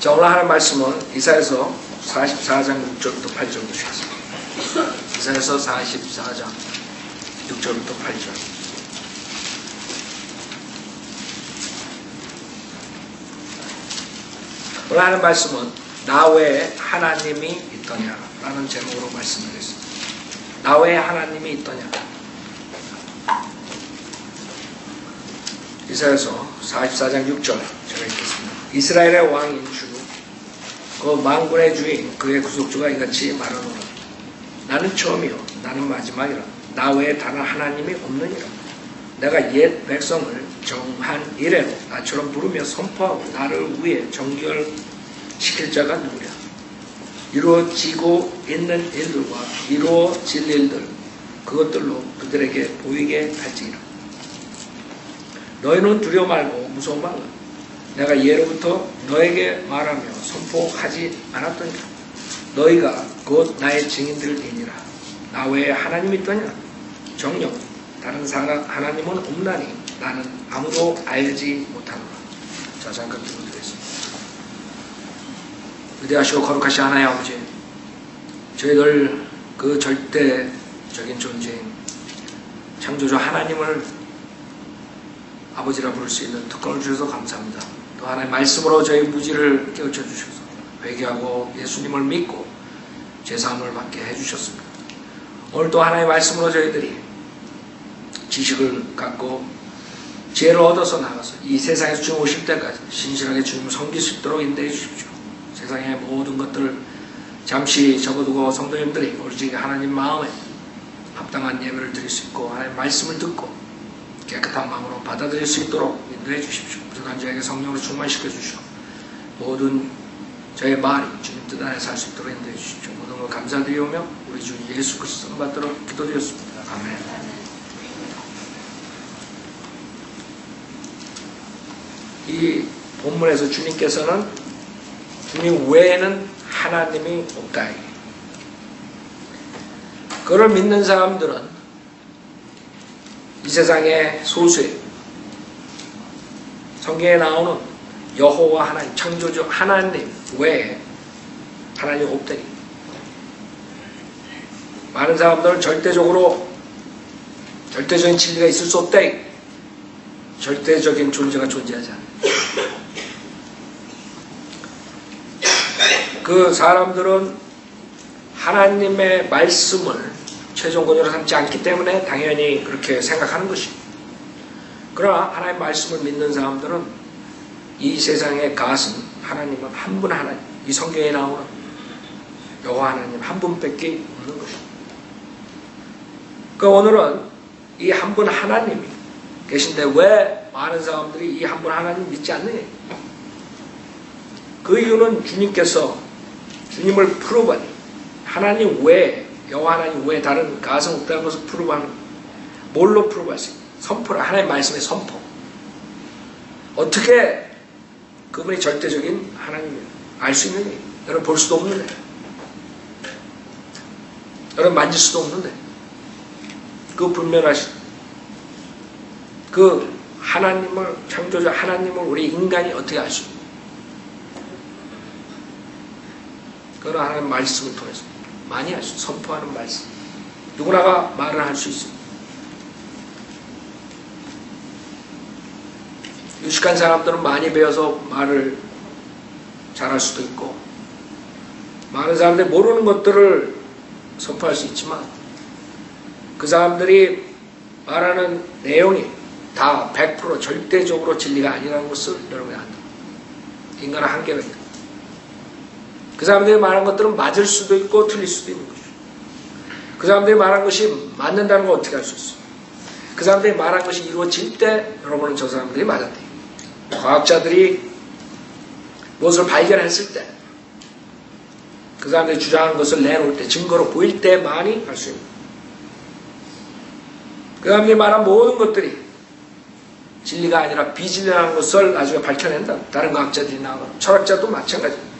자, 오늘 하나님 말씀은 이사야서 44장 6절부터 8절 보시겠습니다. 이사야서 44장 6절부터 8절. 오늘 하나님 말씀은 나 외에 하나님이 있더냐 라는 제목으로 말씀드리겠습니다. 나 외에 하나님이 있더냐. 이사야서 44장 6절 제가 읽겠습니다. 이스라엘의 왕인 주 그 만군의 주인 그의 구속주가 이같이 말하노라. 나는 처음이요 나는 마지막이라. 나 외에 다른 하나님이 없느니라. 내가 옛 백성을 정한 이래로 나처럼 부르며 선포하고 나를 위해 정결시킬 자가 누구랴. 이루어지고 있는 일들과 이루어질 일들 그것들로 그들에게 보이게 할지니라. 너희는 두려워 말고 무서워 말라. 내가 예로부터 너에게 말하며 선포하지 않았더니라. 너희가 곧 나의 증인들이니라. 나 외에 하나님이 있더냐? 정녕 다른 하나님은 없나니 나는 아무도 알지 못하노라. 자, 잠깐 들어드리겠습니다. 위대하시고 거룩하신 하나님 아버지, 저희들 그 절대적인 존재인 창조주 하나님을 아버지라 부를 수 있는 특권을 주셔서 감사합니다. 또 하나님 말씀으로 저희 무지를 깨우쳐 주셔서 회개하고 예수님을 믿고 죄사함을 받게 해주셨습니다. 오늘 또 하나님의 말씀으로 저희들이 지식을 갖고 지혜를 얻어서 나가서 이 세상에서 주님 오실 때까지 신실하게 주님을 섬길 수 있도록 인도해 주십시오. 세상의 모든 것들을 잠시 접어두고 성도님들이 오직 하나님 마음에 합당한 예배를 드릴 수 있고 하나님 말씀을 듣고 깨끗한 마음으로 받아들일 수 있도록 인도해 주십시오. 부족한 저에게 성령으로 충만시켜 주시고 모든 저의 말이 주님 뜻 안에 살 수 있도록 인도해 주십시오. 모든 걸 감사드리오며 우리 주 예수 그리스도 받도록 기도드렸습니다. 아멘. 이 본문에서 주님께서는 주님 외에는 하나님이 없다. 그걸 믿는 사람들은 이 세상의 소수의 성경에 나오는 여호와 하나님, 창조주 하나님 외에 하나님 없다니. 많은 사람들은 절대적인 진리가 있을 수 없다. 절대적인 존재가 존재하지 않는다. 그 사람들은 하나님의 말씀을 최종 권위로 삼지 않기 때문에 당연히 그렇게 생각하는 것입니다. 그러나 하나님의 말씀을 믿는 사람들은 이 세상의 가슴 하나님은 한 분 하나님, 이 성경에 나오는 여호와 하나님 한 분밖에 없는 것입니다. 그러니까 오늘은 이 한 분 하나님이 계신데 왜 많은 사람들이 이 한 분 하나님 믿지 않느냐. 그 이유는 주님께서 주님을 프로브하니 하나님 외에 여호와 하나님 외에 다른 가성 없다는 것을 프로브하는 뭘로 프로브할 수 있어요? 선포를 하나님의 말씀의 선포. 어떻게 그분이 절대적인 하나님을 알 수 있느냐? 여러분 볼 수도 없는데, 여러분 만질 수도 없는데, 그 불면하신 그 하나님을 창조자 하나님을 우리 인간이 어떻게 알 수 있느냐? 그건 하나님의 말씀을 통해서 많이 할 수 있어요. 선포하는 말씀. 누구나가 말을 할 수 있습니다. 유식한 사람들은 많이 배워서 말을 잘할 수도 있고, 많은 사람들이 모르는 것들을 선포할 수 있지만, 그 사람들이 말하는 내용이 다 100% 절대적으로 진리가 아니라는 것을 여러분이 안다. 인간은 한계가 있다. 그 사람들이 말한 것들은 맞을 수도 있고 틀릴 수도 있는 것이죠. 그 사람들이 말한 것이 맞는다는 걸 어떻게 알 수 있어요? 그 사람들이 말한 것이 이루어질 때 여러분은 저 사람들이 맞았대요. 과학자들이 무엇을 발견했을 때 그 사람들이 주장한 것을 내놓을 때 증거로 보일 때만이 알 수 있는 거예요. 그 사람들이 말한 모든 것들이 진리가 아니라 비진리라는 것을 나중에 밝혀낸다. 다른 과학자들이 나오고 철학자도 마찬가지입니다.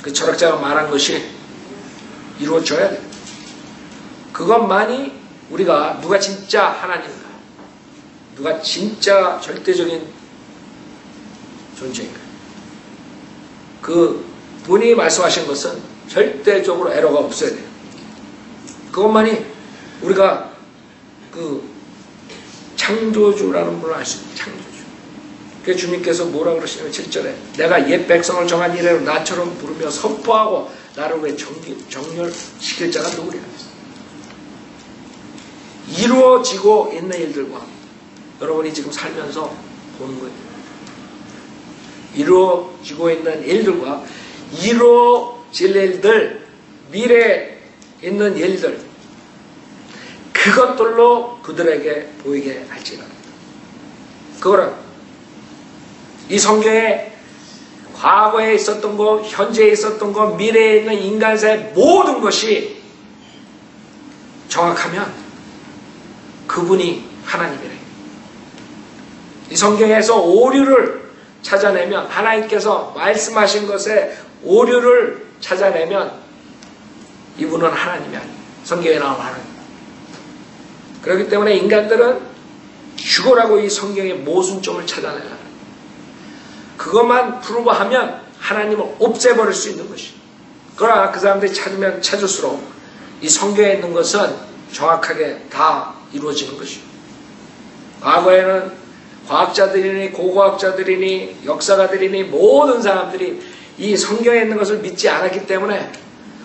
그 철학자가 말한 것이 이루어져야 돼요. 그것만이 우리가 누가 진짜 하나님인가, 누가 진짜 절대적인 존재인가, 그 분이 말씀하신 것은 절대적으로 에러가 없어야 돼요. 그것만이 우리가 그 창조주라는 분을 알 수 있는 창조주. 그 주님께서 뭐라 그러시냐면 7절에 내가 옛 백성을 정한 이래로 나처럼 부르며 선포하고 나를 왜 정렬시킬 자가 누구랴. 이루어지고 있는 일들과 여러분이 지금 살면서 보는 거예요. 이루어지고 있는 일들과 이루어질 일들, 미래에 있는 일들, 그것들로 그들에게 보이게 할지라. 그거는 이 성경에 과거에 있었던 것, 현재에 있었던 것, 미래에 있는 인간사의 모든 것이 정확하면 그분이 하나님이래. 이 성경에서 오류를 찾아내면, 하나님께서 말씀하신 것에 오류를 찾아내면 이분은 하나님이 아니에요. 성경에 나온 하나님. 그렇기 때문에 인간들은 죽으라고 이 성경의 모순점을 찾아내라. 그것만 프루브하면 하나님을 없애버릴 수 있는 것이. 그러나 그 사람들이 찾으면 찾을수록 이 성경에 있는 것은 정확하게 다 이루어지는 것이요. 과거에는 과학자들이니 고고학자들이니 역사가들이니 모든 사람들이 이 성경에 있는 것을 믿지 않았기 때문에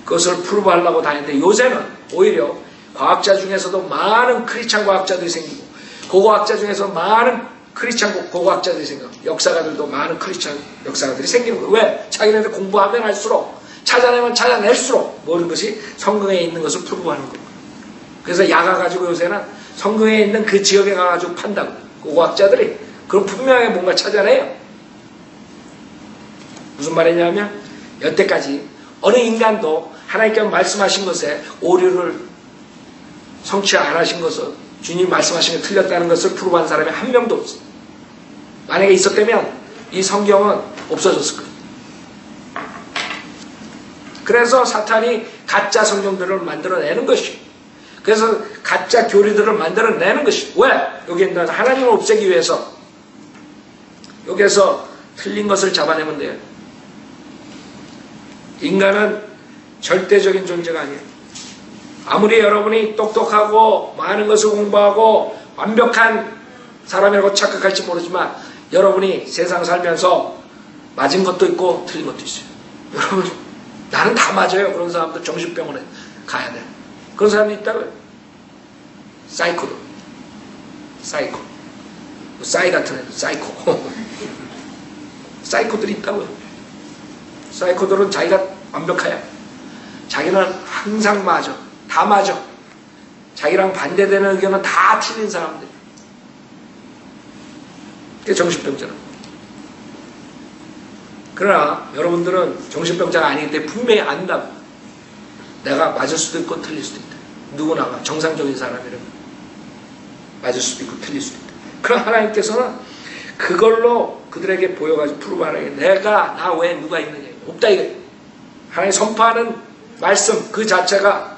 그것을 프루브하려고 다녔는데, 요새는 오히려 과학자 중에서도 많은 크리스찬 과학자들이 생기고 고고학자 중에서 많은 크리스찬 고고학자들이 생기고 역사가들도 많은 크리스찬 역사가들이 생기는 거예요. 왜? 자기네들 공부하면 할수록, 찾아내면 찾아낼수록 모든 것이 성경에 있는 것을 프루브하는 거예요. 그래서 약 와가지고 요새는 성경에 있는 그 지역에 가가지고 판다고. 고고학자들이 그럼 분명하게 뭔가 찾아내요. 무슨 말이냐면 여태까지 어느 인간도 하나님께서 말씀하신 것에 오류를 성취 안 하신 것을, 주님 말씀하신 게 틀렸다는 것을 프루브한 사람이 한 명도 없어요. 만약에 있었다면 이 성경은 없어졌을 거예요. 그래서 사탄이 가짜 성경들을 만들어내는 것이에요. 그래서 가짜 교리들을 만들어내는 것이에요. 왜? 여기 있는 하나님을 없애기 위해서. 여기에서 틀린 것을 잡아내면 돼요. 인간은 절대적인 존재가 아니에요. 아무리 여러분이 똑똑하고 많은 것을 공부하고 완벽한 사람이라고 착각할지 모르지만 여러분이 세상 살면서 맞은 것도 있고 틀린 것도 있어요. 여러분, 나는 다 맞아요. 그런 사람들 정신병원에 가야 돼. 그런 사람이 있다고요. 사이코도. 사이코. 사이 같은 애들. 사이코. 사이코들이 있다고요. 사이코들은 자기가 완벽해요. 자기는 항상 맞아. 다 맞아. 자기랑 반대되는 의견은 다 틀린 사람들. 그게 정신병자라. 그러나 여러분들은 정신병자가 아니기 때문에 분명히 안다고. 내가 맞을 수도 있고 틀릴 수도 있다. 누구나가 정상적인 사람이라면 맞을 수도 있고 틀릴 수도 있다. 그럼 하나님께서는 그걸로 그들에게 보여가지고 프루브하는 게 내가 나 외에 누가 있느냐. 없다 이거예요. 하나님 선포하는 말씀 그 자체가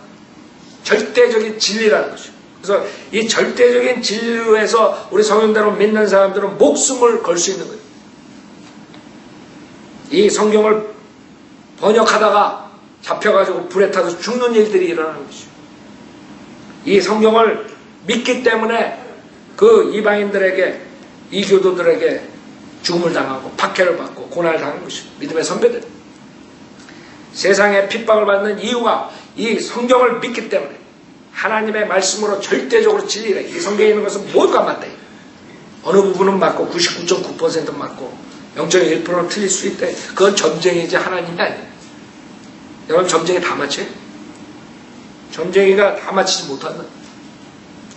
절대적인 진리라는 것이죠. 그래서 이 절대적인 진리에서 우리 성경대로 믿는 사람들은 목숨을 걸 수 있는 거예요. 이 성경을 번역하다가 잡혀가지고 불에 타서 죽는 일들이 일어나는 것이죠. 이 성경을 믿기 때문에 그 이방인들에게, 이교도들에게 죽음을 당하고 박해를 받고 고난을 당하는 것이죠. 믿음의 선배들. 세상에 핍박을 받는 이유가 이 성경을 믿기 때문에 하나님의 말씀으로 절대적으로 진리래. 이 성경에 있는 것은 모두가 맞다. 어느 부분은 맞고 99.9%는 맞고 0.1%는 틀릴 수 있다. 그건 점쟁이지 하나님이 아니에요. 여러분 점쟁이 다 맞춰요? 점쟁이가 다 맞히지 못한다.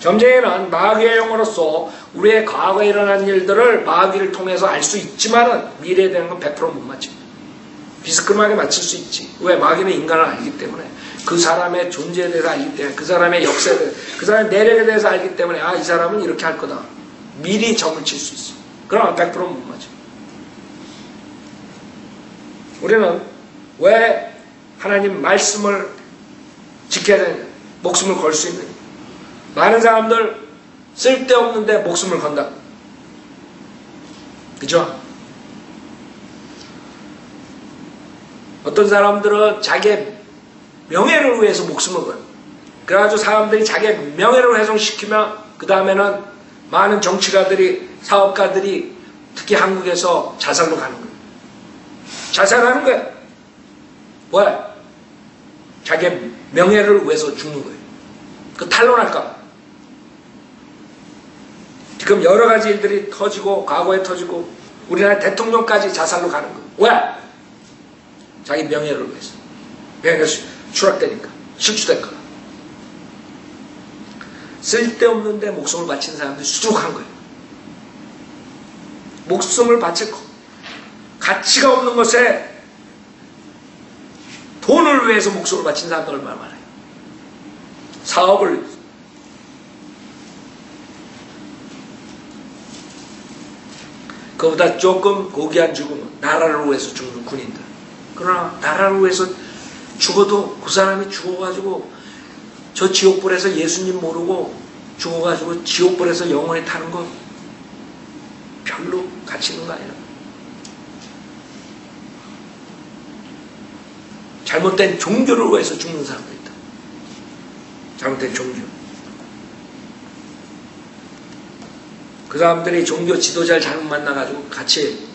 점쟁이는 마귀의 영으로서 우리의 과거에 일어난 일들을 마귀를 통해서 알 수 있지만은 미래에 대한 건 100% 못 맞춰요. 비스듬하게 맞출 수 있지. 왜? 마귀는 인간을 알기 때문에, 그 사람의 존재에 대해서 알기 때문에, 그 사람의 역사에 대해서, 그 사람의 내력에 대해서 알기 때문에 아, 이 사람은 이렇게 할 거다. 미리 점을 칠 수 있어. 그럼 100% 못 맞아. 우리는 왜 하나님 말씀을 지켜야 되느냐? 목숨을 걸 수 있느냐? 많은 사람들 쓸데없는데 목숨을 건다. 그죠? 어떤 사람들은 자기의 명예를 위해서 목숨을 걸어요. 그래가지고 사람들이 자기의 명예를 훼손시키면 그 다음에는 많은 정치가들이, 사업가들이 특히 한국에서 자살로 가는 거예요. 자살하는 거예요. 왜? 자기의 명예를 위해서 죽는 거예요. 그 탄론할까? 지금 여러 가지 일들이 터지고 과거에 터지고 우리나라 대통령까지 자살로 가는 거예요. 왜? 자기 명예를 위해서. 명예가 추락되니까. 실추될까. 쓸데없는데 목숨을 바친 사람들이 수두룩한 거예요. 목숨을 바칠 거. 가치가 없는 것에 돈을 위해서 목숨을 바친 사람들 얼마나 많아요. 사업을 위해서. 그보다 조금 고귀한 죽음은 나라를 위해서 죽는 군인들. 그러나 나라를 위해서 죽어도 그 사람이 죽어가지고 저 지옥불에서 예수님 모르고 죽어가지고 지옥불에서 영원히 타는 거 별로 가치 있는 거 아니에요. 잘못된 종교를 위해서 죽는 사람도 있다. 잘못된 종교. 그 사람들이 종교 지도자를 잘못 만나가지고 같이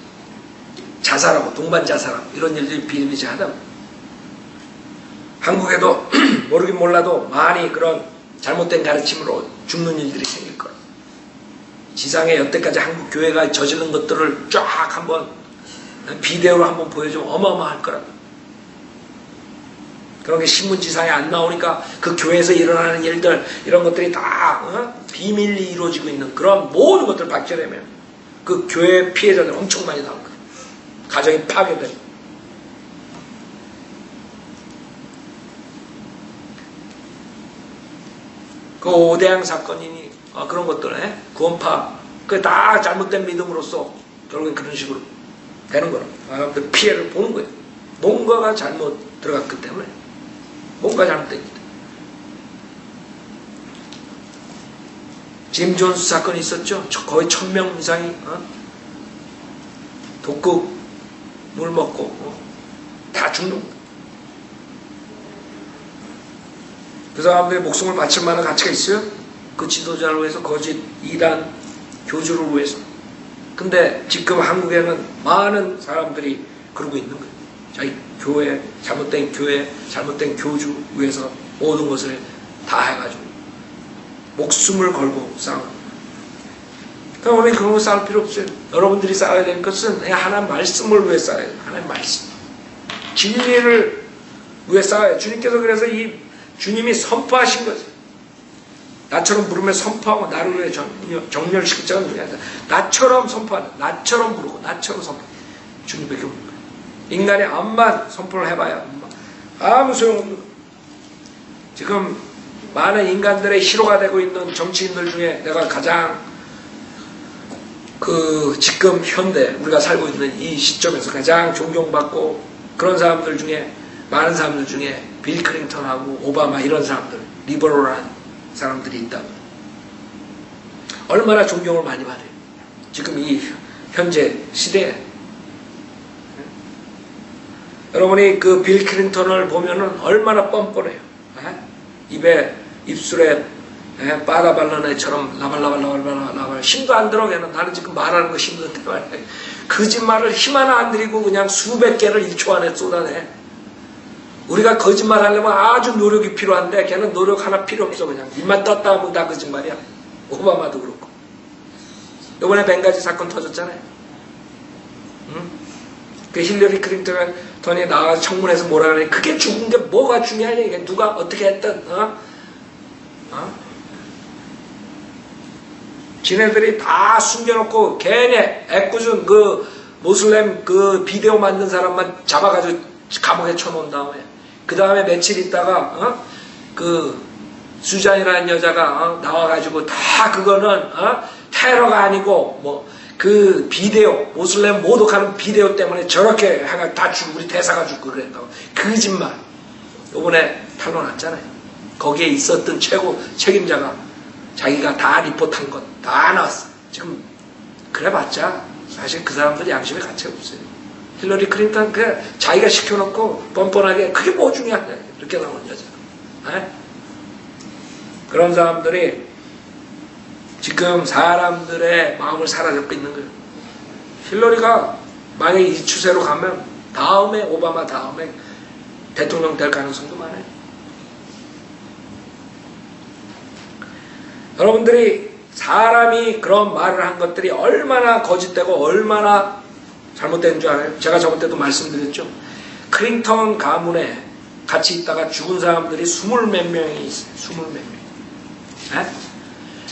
자살하고 동반 자살하고 이런 일들이 비일비재하다. 한국에도 모르긴 몰라도 많이 그런 잘못된 가르침으로 죽는 일들이 생길 거예요. 지상에 여태까지 한국 교회가 저지른 것들을 쫙 한번 비디오로 한번 보여주면 어마어마할 거라고. 그런 게 신문지상에 안 나오니까 그 교회에서 일어나는 일들 이런 것들이 다 비밀리 이루어지고 있는 그런 모든 것들을 밝혀내면 그 교회 피해자들 엄청 많이 나올 거예요. 가정이 파괴되고. 그 오대양 사건이니 그런 것들, 구원파 그 다 잘못된 믿음으로써 결국엔 그런 식으로 되는 거라고. 사람들 피해를 보는 거예요. 뭔가가 잘못 들어갔기 때문에. 뭔가 잘못된 거예요. 짐 존스 사건이 있었죠. 거의 1000명 이상이 독극 물 먹고 다 죽는 거예요. 그 사람들이 목숨을 바칠 만한 가치가 있어요? 그 지도자를 위해서, 거짓 이단 교주를 위해서. 근데 지금 한국에는 많은 사람들이 그러고 있는 거예요. 자기 교회, 잘못된 교주 위해서 모든 것을 다 해가지고 목숨을 걸고 싸우는. 그러니까 우리 그런 거 싸울 필요 없어요. 여러분들이 싸워야 될 것은 하나님 말씀을 위해 싸워야 돼요. 하나님 말씀. 진리를 위해 싸워요. 주님께서 그래서 주님이 선포하신 거죠. 나처럼 부르며 선포하고 나를 위해 정렬시킬 자가 누구냐. 나처럼 선포하는, 나처럼 부르고 나처럼 선포. 주님밖에 없는 거예요. 인간이 암만 선포를 해봐야 아무 소용없는 거예요. 지금 많은 인간들의 희로가 되고 있는 정치인들 중에 내가 가장 지금 현대 우리가 살고 있는 이 시점에서 가장 존경받고 그런 사람들 중에 많은 사람들 중에 빌 클린턴하고 오바마 이런 사람들, 리버럴한 사람들이 있다. 얼마나 존경을 많이 받아요. 지금 이 현재 시대에. 여러분이 그 빌 클린턴을 보면은 얼마나 뻔뻔해요. 입술에 빠다 바르는 애처럼 라발라발 힘도 안 들어. 걔는 나는 지금 말하는 거 힘든데 말이야. 거짓말을 힘 하나 안 들이고 그냥 수백 개를 1초 안에 쏟아내. 우리가 거짓말 하려면 아주 노력이 필요한데 걔는 노력 하나 필요 없어. 그냥 입만 떴다 하면 다 거짓말이야. 오바마도 그렇고. 이번에 벵가지 사건 터졌잖아요. 응? 그 힐러리 클린턴이 나와서 청문회에서 뭐라 그래. 그게 죽은 게 뭐가 중요하냐. 이게 누가 어떻게 했든 지네들이 다 숨겨놓고 괜히 애꿎은 그 모슬렘 그 비디오 만든 사람만 잡아가지고 감옥에 쳐놓은 다음에 그 다음에 며칠 있다가 그 수잔이라는 여자가 나와가지고 다 그거는 테러가 아니고 뭐 그 비디오 모슬렘 모독하는 비디오 때문에 저렇게 해가 다 죽고 우리 대사가 죽고 그랬다고. 거짓말. 요번에 탄로 났잖아요. 거기에 있었던 최고 책임자가 자기가 다 리포트한 것 다 나왔어. 지금 그래봤자 사실 그 사람들 양심에 가치가 없어요. 힐러리 클린턴 그냥 자기가 시켜놓고 뻔뻔하게 그게 뭐 중요하냐 이렇게 나오는 여자. 에? 그런 사람들이 지금 사람들의 마음을 사로잡고 있는 거예요. 힐러리가 만약에 이 추세로 가면 다음에 오바마 다음에 대통령 될 가능성도 많아요. 여러분들이 사람이 그런 말을 한 것들이 얼마나 거짓되고 얼마나 잘못된 줄 알아요? 제가 저번 때도 말씀드렸죠. 클린턴 가문에 같이 있다가 죽은 사람들이 20몇 명이 있어요. 20몇 명. 네?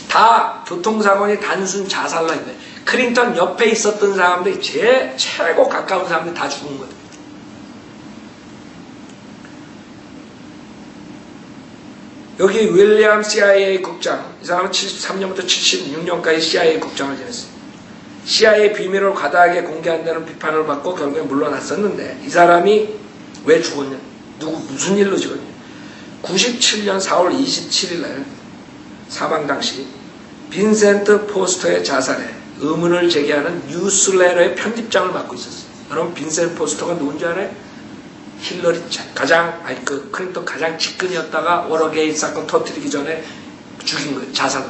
다 교통사고니 단순 자살로 했는데 클린턴 옆에 있었던 사람들이 최고 가까운 사람들이 다 죽은 거예요. 여기 윌리엄 CIA 국장, 이 사람은 73년부터 76년까지 CIA 국장을 지냈어요. CIA 비밀을 과다하게 공개한다는 비판을 받고 결국에 물러났었는데 이 사람이 왜 죽었냐? 무슨 일로 죽었냐? 97년 4월 27일 날 사망 당시 빈센트 포스터의 자살에 의문을 제기하는 뉴스레터의 편집장을 맡고 있었어요. 여러분 빈센트 포스터가 누군지 알아요? 힐러리 클린턴 가장 측근이었다가 워터게이트 사건 터뜨리기 전에 죽인 거예요. 자살로.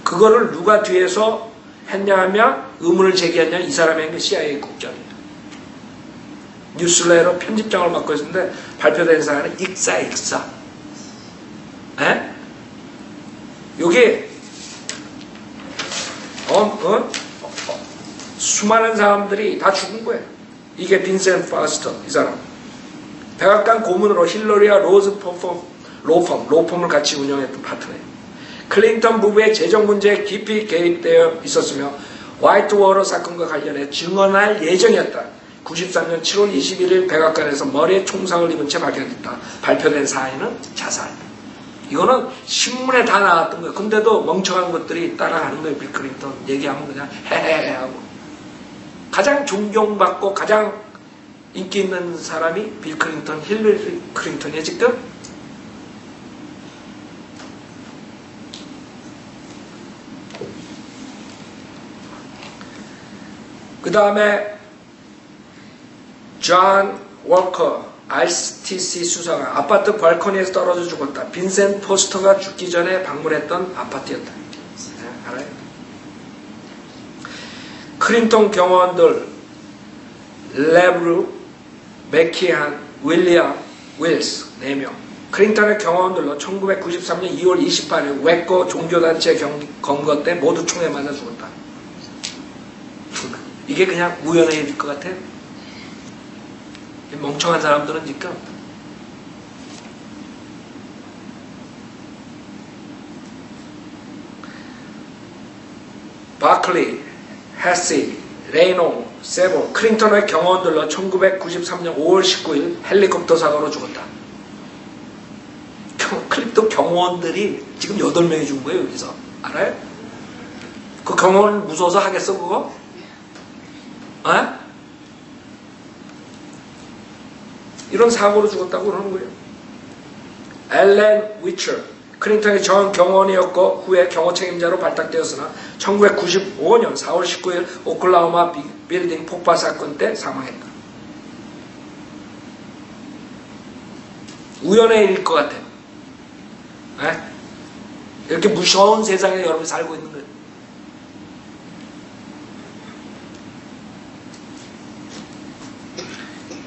그거를 누가 뒤에서 했냐 하면 의문을 제기했냐 이 사람이 한 게 CIA 국장이에요. 뉴스레터 편집장을 맡고 있었는데 발표된 사안은 익사. 에? 여기 수많은 사람들이 다 죽은 거예요. 이게 빈센트 파스터 이 사람. 백악관 고문으로 힐러리와 로즈 로펌을 같이 운영했던 파트너예요. 클린턴 부부의 재정 문제에 깊이 개입되어 있었으며 화이트워터 사건과 관련해 증언할 예정이었다. 93년 7월 21일 백악관에서 머리에 총상을 입은 채 발견됐다. 발표된 사인은 자살. 이거는 신문에 다 나왔던 거예요. 근데도 멍청한 것들이 따라가는 거예요. 빌 클린턴 얘기하면 그냥 헤헤헤 하고. 가장 존경받고 가장 인기 있는 사람이 빌 클린턴, 힐러리 클린턴이에요 지금. 그 다음에 존 월커 RTC 수사관, 아파트 발코니에서 떨어져 죽었다. 빈센트 포스터가 죽기 전에 방문했던 아파트였다. 네, 알아요? 클린턴 경호원들 레브루, 맥키한, 윌리엄, 윌스 4명. 클린턴의 경호원들로 1993년 2월 28일 웨코 종교단체 검거 때 모두 총에 맞아 죽었다. 이게 그냥 우연의 일일 것 같아요. 멍청한 사람들은 지금 바클리, 헤시, 레이노, 세보, 클린턴의 경호원들로 1993년 5월 19일 헬리콥터 사고로 죽었다. 클린턴 경호원들이 지금 8명이 죽은 거예요. 여기서 알아요? 그 경호원 무서워서 하겠어 그거? 에? 이런 사고로 죽었다고 그러는 거예요. 앨런 위처, 클린턴의 전 경호원이었고 후에 경호 책임자로 발탁되었으나 1995년 4월 19일 오클라호마 빌딩 폭발 사건 때 사망했다. 우연의 일일 것 같아요. 에? 이렇게 무서운 세상에 여러분이 살고 있는 거예요.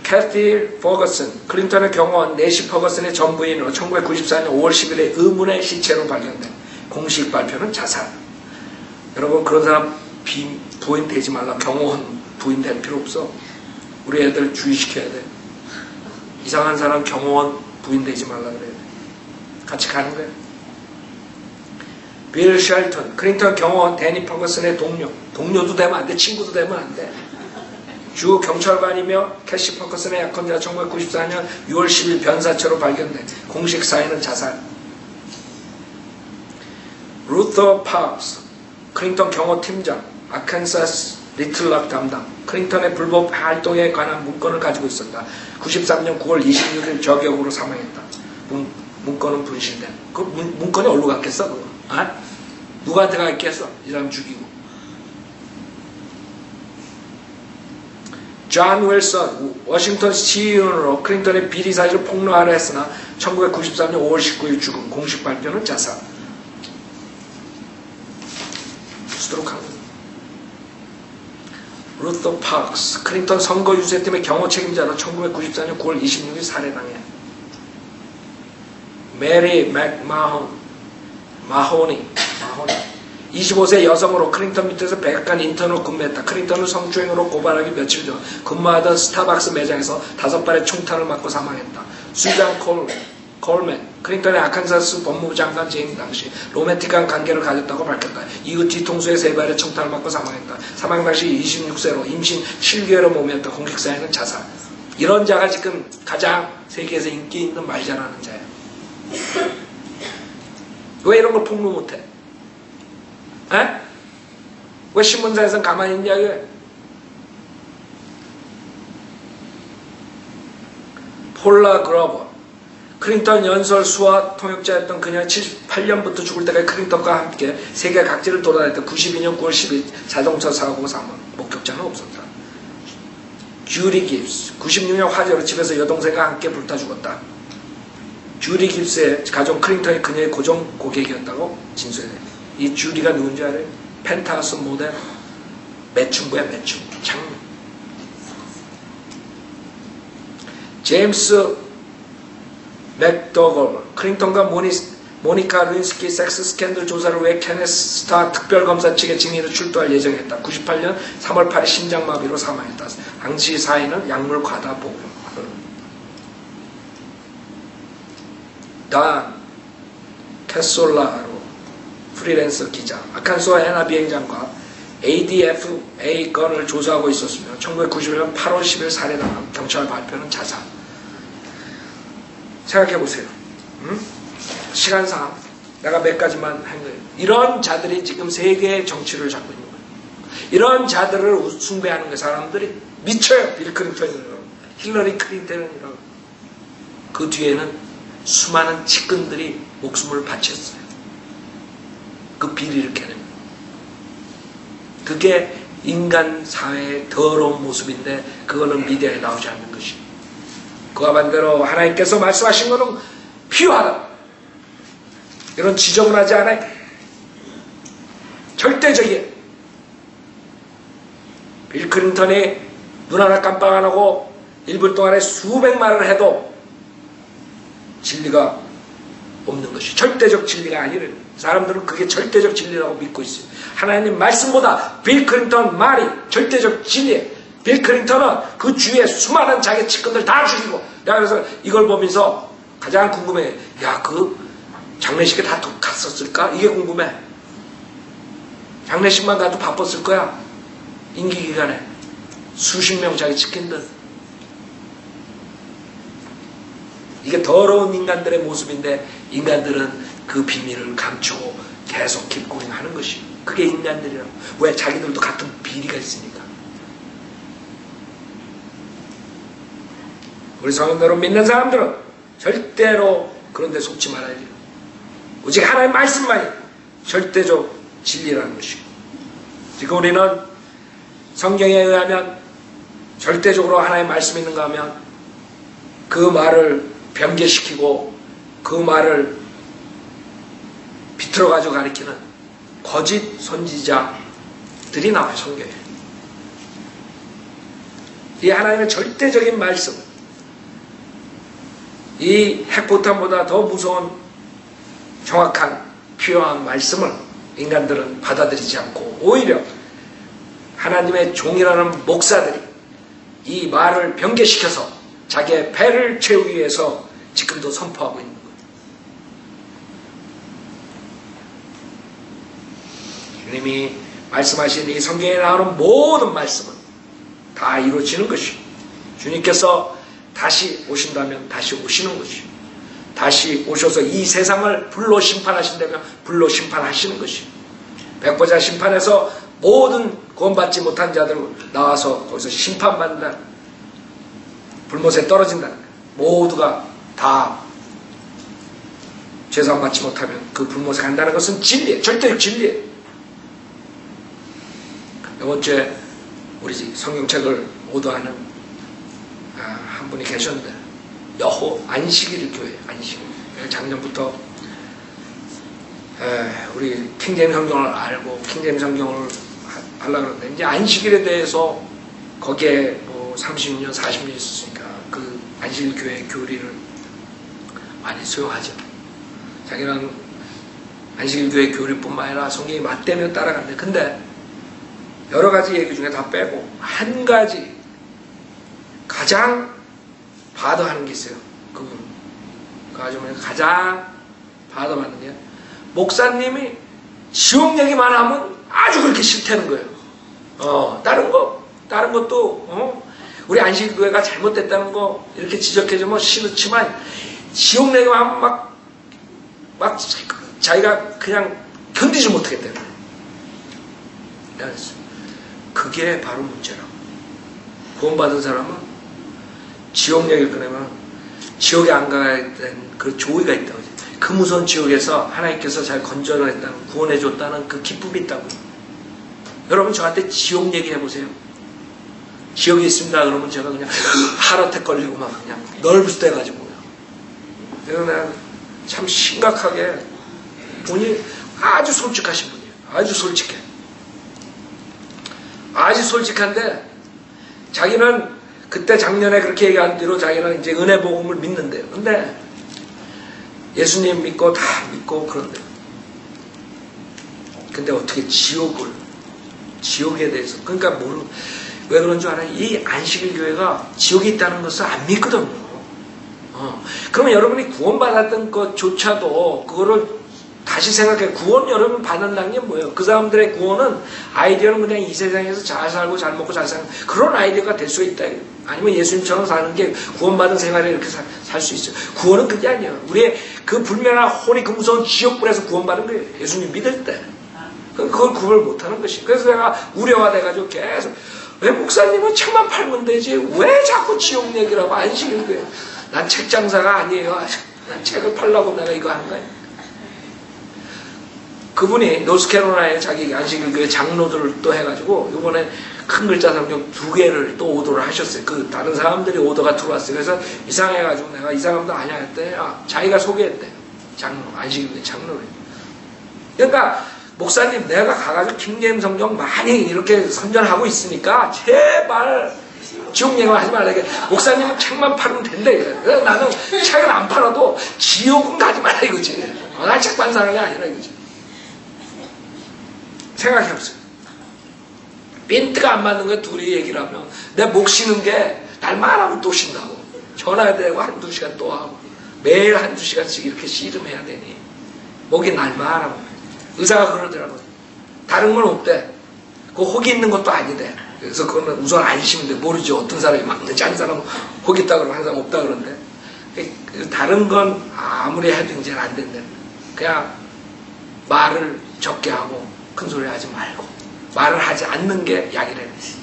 캐티 퍼거슨, 클린턴의 경호원 내시 퍼거슨의 전 부인으로 1994년 5월 10일에 의문의 시체로 발견된. 공식 발표는 자살. 여러분 그런 사람 부인 되지 말라. 경호원 부인 될 필요 없어. 우리 애들 주의시켜야 돼. 이상한 사람 경호원 부인 되지 말라 그래야 돼. 같이 가는 거야. 빌 셜턴, 클린턴 경호원 데니 퍼거슨의 동료도 되면 안 돼. 친구도 되면 안 돼. 주 경찰관이며 캐시 퍼커슨의 약혼자 1994년 6월 10일 변사체로 발견된. 공식 사인은 자살. 루터 파우스, 클린턴 경호팀장, 아칸사스 리틀락 담당. 클린턴의 불법 활동에 관한 문건을 가지고 있었다. 93년 9월 26일 저격으로 사망했다. 문건은 분실된. 그 문건이 어디로 갔겠어 그거? 아? 누구한테 갔겠어? 이 사람 죽이고. 존 윌슨 워싱턴 시의원으로 클린턴의 비리 사실을 폭로하려 했으나 1993년 5월 19일 죽음. 공식 발표는 자살. 수두룩한 겁니다. 루터 파크스 클린턴 선거 유세팀의 경호 책임자로 1994년 9월 26일 살해당해. 메리 마호니 25세 여성으로 클린턴 밑에서 백악관 인턴으로 근무했다. 클린턴을 성추행으로 고발하기 며칠 전 근무하던 스타벅스 매장에서 5발의 총탄을 맞고 사망했다. 수잔 콜맨 클린턴의 아칸사스 법무부 장관 재임 당시 로맨틱한 관계를 가졌다고 밝혔다. 이후 뒤통수에 3발의 총탄을 맞고 사망했다. 사망 당시 26세로 임신 7개월의 몸이었다. 공식 사연은 자살. 이런 자가 지금 가장 세계에서 인기 있는 말 잘하는 자예요. 왜 이런 걸 폭로 못해? 에? 왜 신문사에서는 가만히 있냐 이게? 폴라 그로버 클린턴 연설 수화 통역자였던 그녀는 78년부터 죽을 때까지 클린턴과 함께 세계 각지를 돌아다녔다. 92년 9월 10일 자동차 사고 사망. 목격자는 없었다. 주리 깁스 96년 화재로 집에서 여동생과 함께 불타 죽었다. 주리 깁스의 가족 클린턴이 그녀의 고정 고객이었다고 진술해. 이 주리가 누군지 알아요? 펜트하우스 모델 매춘부야 매춘. 장르. 제임스 맥도걸 클린턴과 모니카 루인스키 섹스 스캔들 조사를 위해 케네스 스타 특별검사 측의 증인으로 출두할 예정이었다. 98년 3월 8일 심장마비로 사망했다. 당시 사인은 약물 과다 복용. 단 캐솔라로 프리랜서 기자 아칸소아 해나 비행장과 ADFA 건을 조사하고 있었으며 1991년 8월 10일 살해당한. 경찰 발표는 자살. 생각해보세요. 응? 시간상 내가 몇 가지만 한 거예요. 이런 자들이 지금 세계의 정치를 잡고 있는 거예요. 이런 자들을 숭배하는 거 사람들이 미쳐요. 빌 클린턴이라고 힐러리 클린턴이라고. 그 뒤에는 수많은 측근들이 목숨을 바쳤어요. 그 비리를 캐냅니다. 그게 인간 사회의 더러운 모습인데 그거는 미디어에 나오지 않는 것이. 그와 반대로 하나님께서 말씀하신 것은 필요하다. 이런 지적을 하지 않아요. 절대적이에요. 빌 클린턴이 눈 하나 깜빡 안 하고 1분 동안에 수백 말을 해도 진리가 없는 것이 절대적 진리가 아니래. 사람들은 그게 절대적 진리라고 믿고 있어요. 하나님 말씀보다 빌 클린턴 말이 절대적 진리예요. 빌 클린턴은 그 주위에 수많은 자기 측근들 다 죽이고. 내가 그래서 이걸 보면서 가장 궁금해. 야, 그 장례식에 다 갔었을까? 이게 궁금해. 장례식만 가도 바빴을 거야. 임기기간에 수십 명 자기 측근들. 이게 더러운 인간들의 모습인데 인간들은 그 비밀을 감추고 계속 깁고링 하는 것이. 그게 인간들이라고. 왜? 자기들도 같은 비리가 있으니까. 우리 성도로 믿는 사람들은 절대로 그런 데 속지 말아야 돼요. 오직 하나님의 말씀만이 절대적 진리라는 것이고. 지금 우리는 성경에 의하면 절대적으로 하나님의 말씀이 있는가 하면 그 말을 변개시키고 그 말을 비틀어가지고 가리키는 거짓 선지자들이 나와요. 성경에. 이 하나님의 절대적인 말씀, 이 핵폭탄보다 더 무서운 정확한 필요한 말씀을 인간들은 받아들이지 않고 오히려 하나님의 종이라는 목사들이 이 말을 변개시켜서 자기의 배를 채우기 위해서 지금도 선포하고 있는 거예요. 주님이 말씀하신 이 성경에 나오는 모든 말씀은 다 이루어지는 것이요. 주님께서 다시 오신다면 다시 오시는 것이요. 다시 오셔서 이 세상을 불로 심판하신다면 불로 심판하시는 것이요. 백보자 심판에서 모든 구원받지 못한 자들 나와서 거기서 심판받는다. 불못에 떨어진다. 모두가 다 죄상 받지 못하면 그 불못에 간다는 것은 진리예요. 절대적 진리예요. 이번 주에 우리 성경책을 오도하는 한 분이 계셨는데, 안식일 교회, 안식일. 작년부터 우리 킹제임 성경을 알고 킹제임 성경을 하려고 그러는데, 이제 안식일에 대해서 거기에 뭐 30년, 40년 있었으니까 그 안식일 교회 교리를 많이 수용하죠. 자기는 안식일 교회 교리뿐만 아니라 성경이 맞대며 따라간대. 근데 여러 가지 얘기 중에 다 빼고 한 가지 가장 바더하는 게 있어요. 그분. 그 아주머니가 가장 바더하는 게, 목사님이 지옥 얘기만 하면 아주 그렇게 싫다는 거예요. 다른 것도, 우리 안식교회가 잘못됐다는 거 이렇게 지적해주면 싫지만, 지옥 얘기만 하면 막 자기가 그냥 견디지 못하겠다는 거예요. 그게 바로 문제라고. 구원받은 사람은 지옥 얘기를 꺼내면 지옥에 안 가야 되는 그 조의가 있다고. 그 무서운 지옥에서 하나님께서 잘 건져냈다는, 구원해줬다는 그 기쁨이 있다고요. 여러분, 저한테 지옥 얘기해보세요. 지옥이 있습니다 그러면 제가 그냥 하루택 걸리고 막 그냥 널브스돼가지고요. 그래서 내가 참 심각하게, 분이 아주 솔직하신 분이에요. 아주 솔직해. 아주 솔직한데, 자기는 그때 작년에 그렇게 얘기한 대로 자기는 이제 은혜 복음을 믿는데요. 근데 예수님 믿고 다 믿고 그런데요. 근데 어떻게 지옥에 대해서, 그러니까 왜 그런 줄 알아요? 이 안식일 교회가 지옥에 있다는 것을 안 믿거든요. 그러면 여러분이 구원받았던 것조차도 그거를 다시 생각해. 구원 여러분 받는다는 게 뭐예요? 그 사람들의 구원은, 아이디어는 그냥 이 세상에서 잘 살고 잘 먹고 잘 사는 그런 아이디어가 될 수 있다. 아니면 예수님처럼 사는 게 구원받은 생활에 이렇게 살 수 있어요. 구원은 그게 아니에요. 우리의 그 불멸한 혼이 그 무서운 지옥불에서 구원받은 거예요. 예수님 믿을 때. 그걸 구별 못하는 것이. 그래서 내가 우려가 돼가지고 계속, 왜 목사님은 책만 팔면 되지? 왜 자꾸 지옥 얘기를 하고 안식일 교회? 난 책 장사가 아니에요. 난 책을 팔려고 내가 이거 하는 거예요. 그분이 노스캐롤라이나에 자기 안식일 교회 장로들을 또 해가지고 이번에 큰 글자 성경 2개를 또 오더를 하셨어요. 그 다른 사람들이 오더가 들어왔어요. 그래서 이상해가지고 내가 이 사람도 아니야 했더니 자기가 소개했대. 장로, 안식일 교회 장로를. 그러니까 목사님, 내가 가가지고 킹제임 성경 많이 이렇게 선전하고 있으니까 제발 지옥 얘기를 하지 말라. 목사님은 책만 팔으면 된다. 그래서 나는 책을 안 팔아도 지옥은 가지 말라 이거지. 난 책 판 사람이 아니라 이거지. 생각해보세요. 핀트가 안 맞는 거 둘이 얘기를 하면, 내 목 쉬는 게 날만 하면 또 쉰다고. 전화되고 한두 시간 또 하고, 매일 한두 시간씩 이렇게 씨름해야 되니, 목이 날만 하면. 의사가 그러더라고요. 다른 건 없대. 그 혹이 있는 것도 아니대. 그래서 그거는 우선 안심인데, 모르죠. 어떤 사람이 맞는지, 한 사람은 혹 있다 그러면 한 사람 없다 그러는데, 다른 건 아무리 해도 이제는 안 된대. 그냥 말을 적게 하고 큰 소리 하지 말고 말을 하지 않는 게 약이라는 거지.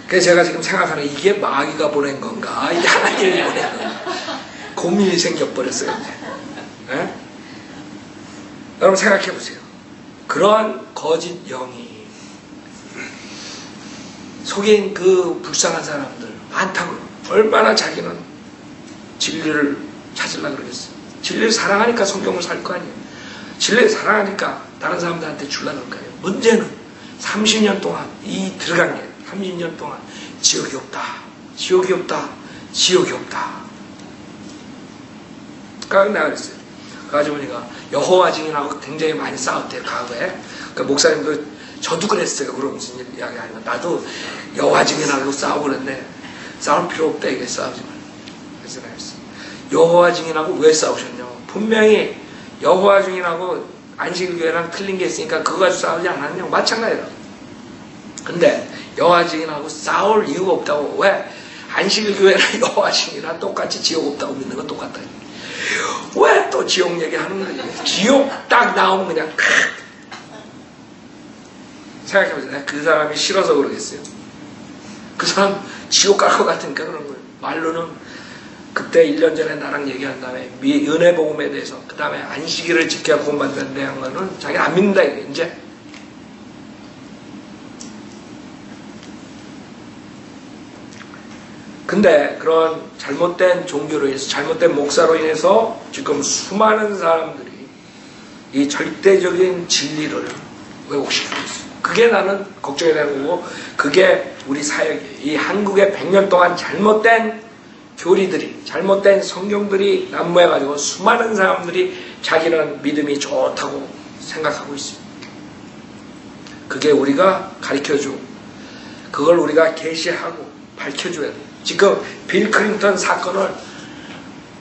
그래서 제가 지금 생각하는, 이게 마귀가 보낸 건가, 이게 하나님이 보낸 건가, 고민이 생겨버렸어요 이제. 네? 여러분 생각해 보세요. 그러한 거짓 영이 속인 그 불쌍한 사람들 많다고요. 얼마나 자기는 진리를 찾으려고 그러겠어요. 진리를 사랑하니까 성경을 살 거 아니에요. 진리를 사랑하니까 다른 사람들한테 주려고 할 거 아니에요. 문제는 30년 동안 이 들어간 게 30년 동안 지옥이 없다. 지옥이 없다. 지옥이 없다. 그러니까 내가 그랬어요. 그 아주머니가 여호와 증인하고 굉장히 많이 싸웠대요. 과거에. 그러니까 목사님도 저도 그랬어요. 그럼 무슨 이야기 하면 나도 여호와 증인하고 싸우고 그랬는데 싸울 필요 없다. 이게 싸우지 말고. 그래서 내가 그랬어요. 여호와 증인하고 왜 싸우셨냐고. 분명히 여호와 증인하고 안식일교회랑 틀린 게 있으니까 그거 가지고 싸우지 않았냐고. 마찬가지라고. 근데 여호와 증인하고 싸울 이유가 없다고. 왜? 안식일교회랑 여호와 증인이랑 똑같이 지옥 없다고 믿는 건 똑같다. 왜 또 지옥 얘기하는 거지? 지옥 딱 나오면 그냥 생각해보세요. 내가 그 사람이 싫어서 그러겠어요? 그 사람 지옥 갈 것 같으니까 그런 거예요. 말로는 그때 1년 전에 나랑 얘기한 다음에 은혜 복음에 대해서, 그 다음에 안식일을 지켜야 구원받는다는 거는 자기는 안 믿는다 이게 이제. 근데 그런 잘못된 종교로 인해서, 잘못된 목사로 인해서 지금 수많은 사람들이 이 절대적인 진리를 왜곡시키고 있어요. 그게 나는 걱정이 되는 거고, 그게 우리 사역이에요. 이 한국에 100년 동안 잘못된 교리들이, 잘못된 성경들이 난무해가지고 수많은 사람들이 자기는 믿음이 좋다고 생각하고 있습니다. 그게 우리가 가르쳐주고, 그걸 우리가 계시하고 밝혀줘야 돼요. 지금 빌 클린턴 사건을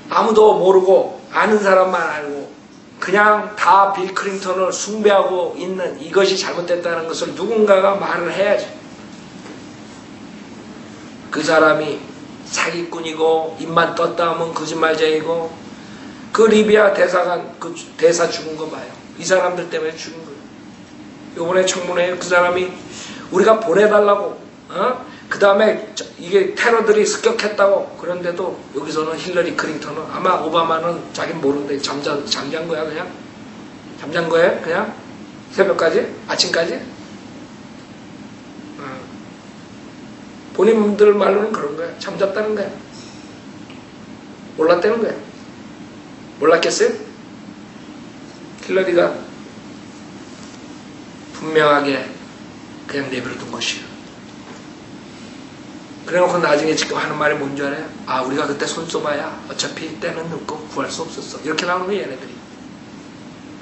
아무도 모르고 아는 사람만 알고 그냥 다 빌 클린턴을 숭배하고 있는 이것이 잘못됐다는 것을 누군가가 말을 해야지. 그 사람이 사기꾼이고 입만 떴다 하면 거짓말쟁이고, 그 리비아 대사관 그 대사 죽은 거 봐요. 이 사람들 때문에 죽은 거예요. 요번에 청문회에 그 사람이 우리가 보내달라고, 그 다음에 이게 테러들이 습격했다고, 그런데도 여기서는 힐러리 클린턴은, 아마 오바마는 자기는 모르는데 잠잔 거야. 그냥 잠잔 거예요. 그냥 새벽까지, 아침까지. 본인들 말로는 그런 거야. 잠잤다는 거야. 몰랐다는 거야. 몰랐겠어요? 힐러리가 분명하게 그냥 내버려둔 것이에요. 그래놓고 나중에 지금 하는 말이 뭔지 알아요? 아, 우리가 그때 손 쏘봐야 어차피 때는 늦고 구할 수 없었어. 이렇게 나오는 거예요, 얘네들이.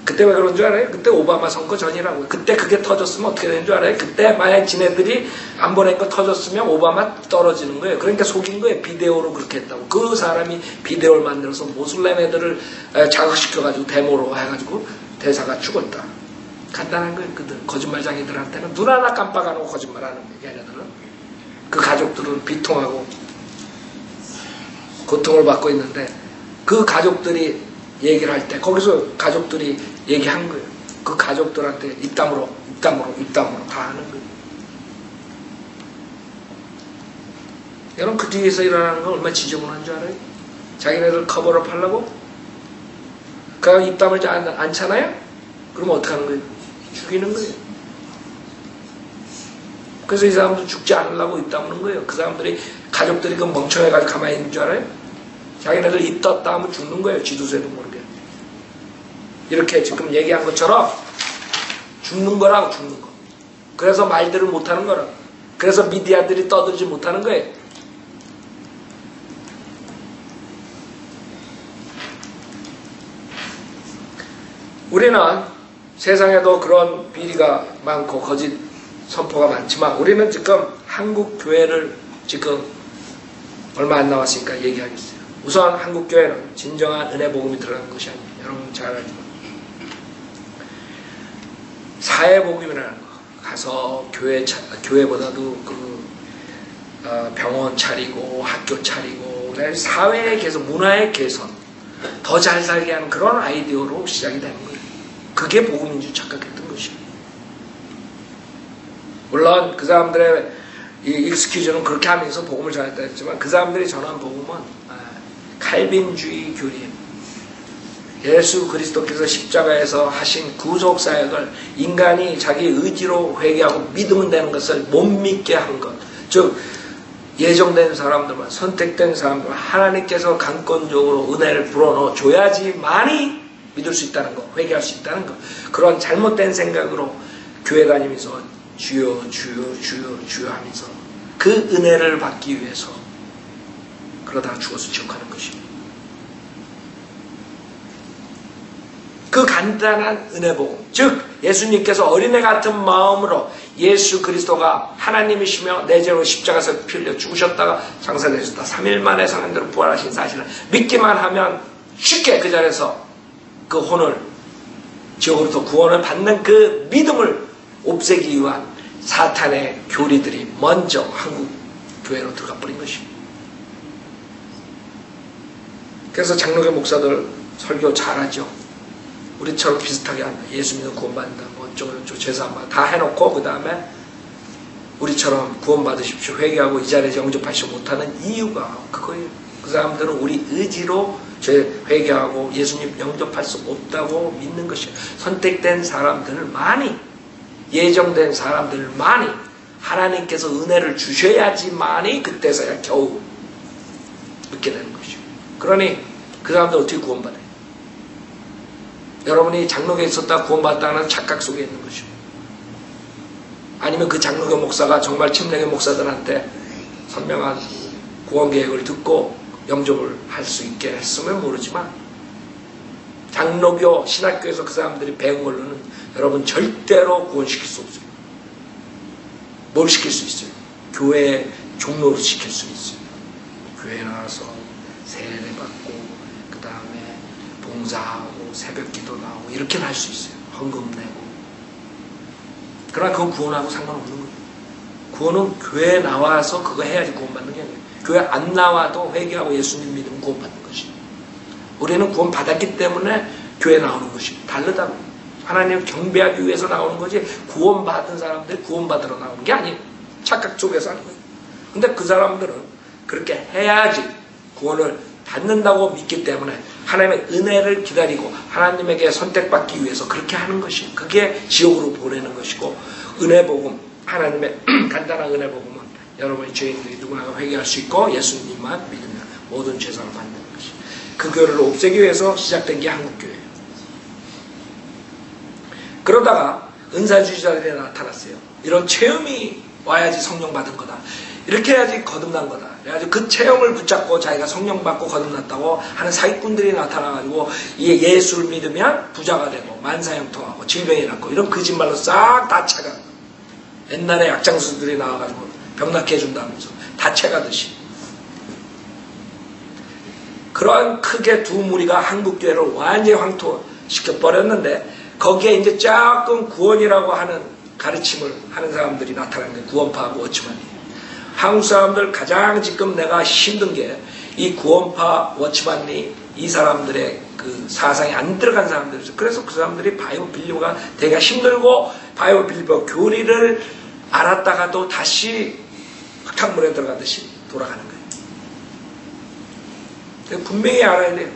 그때 왜 그런 줄 알아요? 그때 오바마 선거 전이라고요. 그때 그게 터졌으면 어떻게 되는 줄 알아요? 그때 만약 지네들이 안 보낸 거 터졌으면 오바마 떨어지는 거예요. 그러니까 속인 거예요. 비데오로 그렇게 했다고. 그 사람이 비데오를 만들어서 모슬렘 애들을 자극시켜가지고 데모로 해가지고 대사가 죽었다. 간단한 거예요. 그들 거짓말장이들한테는 눈 하나 깜빡 안 하고 거짓말하는 거예요. 얘네들은. 그 가족들은 비통하고 고통을 받고 있는데, 그 가족들이 얘기를 할 때 거기서 가족들이 얘기한 거예요. 그 가족들한테 입담으로 다 하는 거예요. 여러분, 그 뒤에서 일어나는 건 얼마나 지저분한 줄 알아요? 자기네들 커버업 하려고? 그 입담을 잘 않잖아요? 그러면 어떻게 하는 거예요? 죽이는 거예요. 그래서 이 사람들 죽지 않으려고 입 다무는 거예요. 그 사람들이, 가족들이 그 멍청해가지고 가만히 있는 줄 알아요? 자기네들 입 떴다 하면 죽는 거예요. 지도세도 모르게. 이렇게 지금 얘기한 것처럼 죽는 거라고, 죽는 거. 그래서 말들을 못하는 거라고. 그래서 미디어들이 떠들지 못하는 거예요. 우리는 세상에도 그런 비리가 많고 거짓 선포가 많지만, 우리는 지금 한국 교회를 지금 얼마 안 남았으니까 얘기하겠어요. 우선 한국 교회는 진정한 은혜 복음이 들어가는 것이 아닙니다. 여러분 잘 알지만 사회 복음이라는 거, 가서 교회보다도 병원 차리고 학교 차리고 사회의 개선, 문화의 개선, 더 잘 살게 하는 그런 아이디어로 시작이 되는 거예요. 그게 복음인 줄 착각했던 것이에요. 물론 그 사람들의 이 익스큐즈는 그렇게 하면서 복음을 전했다 했지만, 그 사람들이 전한 복음은 칼빈주의 교리예요. 예수 그리스도께서 십자가에서 하신 구속사역을 인간이 자기 의지로 회개하고 믿으면 되는 것을 못 믿게 한 것, 즉 예정된 사람들만, 선택된 사람들만 하나님께서 강권적으로 은혜를 불어넣어 줘야지만이 믿을 수 있다는 것, 회개할 수 있다는 것, 그런 잘못된 생각으로 교회 다니면서 주여 주여 주여 주여 하면서 그 은혜를 받기 위해서 그러다가 죽어서 지옥하는 것입니다. 그 간단한 은혜 복음, 즉 예수님께서 어린애 같은 마음으로 예수 그리스도가 하나님이시며 내 죄로 십자가에서 피 흘려 죽으셨다가 장사되셨다, 3일 만에 사람들을 부활하신 사실을 믿기만 하면 쉽게 그 자리에서 그 혼을, 지옥으로부터 구원을 받는 그 믿음을 없애기 위한 사탄의 교리들이 먼저 한국 교회로 들어가 버린 것입니다. 그래서 장로교 목사들 설교 잘하죠. 우리처럼 비슷하게 한다. 예수 믿으면 구원받는다. 뭐 어쩌고 죄사함 다 해놓고 그 다음에 우리처럼 구원받으십시오, 회개하고 이 자리에서 영접하시지 못하는 이유가 그거예요. 그 사람들은 우리 의지로 죄 회개하고 예수님 영접할 수 없다고 믿는 것이에요. 선택된 사람들을 많이, 예정된 사람들을 많이 하나님께서 은혜를 주셔야지만이 그때서야 겨우 믿게 되는 것이죠. 그러니 그 사람들 어떻게 구원받아요? 여러분이 장로교에 있었다 구원받았다는 착각 속에 있는 것이죠. 아니면 그 장로교 목사가 정말 침례교 목사들한테 선명한 구원 계획을 듣고 영접을 할 수 있게 했으면 모르지만 장로교 신학교에서 그 사람들이 배운 걸로는 여러분 절대로 구원시킬 수 없어요. 뭘 시킬 수 있어요? 교회 종로로 시킬 수 있어요. 교회 나와서 세례 받고 그 다음에 봉사하고 새벽기도 나오고 이렇게는 할 수 있어요. 헌금 내고. 그러나 그건 구원하고 상관없는 거예요. 구원은 교회에 나와서 그거 해야지 구원받는 게 아니에요. 교회 안 나와도 회개하고 예수님 믿으면 구원받는 것이에요. 우리는 구원받았기 때문에 교회에 나오는 것이에요. 다르다고. 하나님을 경배하기 위해서 나오는 거지 구원받은 사람들이 구원받으러 나오는 게 아니에요. 착각 속에서 하는 거예요. 근데 그 사람들은 그렇게 해야지 구원을 받는다고 믿기 때문에 하나님의 은혜를 기다리고 하나님에게 선택받기 위해서 그렇게 하는 것이에요. 그게 지옥으로 보내는 것이고 은혜복음, 하나님의 간단한 은혜복음은 여러분의 죄인들이 누구나 회개할 수 있고 예수님만 믿으면 모든 죄사를 받는 것이에요. 그 교회를 없애기 위해서 시작된 게 한국교회예요. 그러다가 은사주의자들이 나타났어요. 이런 체험이 와야지 성령 받은 거다. 이렇게 해야지 거듭난 거다. 그래가지고 그 체험을 붙잡고 자기가 성령 받고 거듭났다고 하는 사기꾼들이 나타나가지고 예수를 믿으면 부자가 되고 만사형통하고 질병이 낫고 이런 거짓말로 싹 다 채가. 옛날에 약장수들이 나와가지고 병낫게 해준다면서 다 채가듯이. 그러한 크게 두 무리가 한국교회를 완전히 황토시켜버렸는데 거기에 이제 조금 구원이라고 하는 가르침을 하는 사람들이 나타나는데 구원파하고 워치만이. 한국 사람들 가장 지금 내가 힘든 게 이 구원파 워치만이 이 사람들의 그 사상에 안 들어간 사람들이죠. 그래서 그 사람들이 바이블 빌리버가 되게 힘들고 바이블 빌리버 교리를 알았다가도 다시 흙탕물에 들어가듯이 돌아가는 거예요. 분명히 알아야 돼요.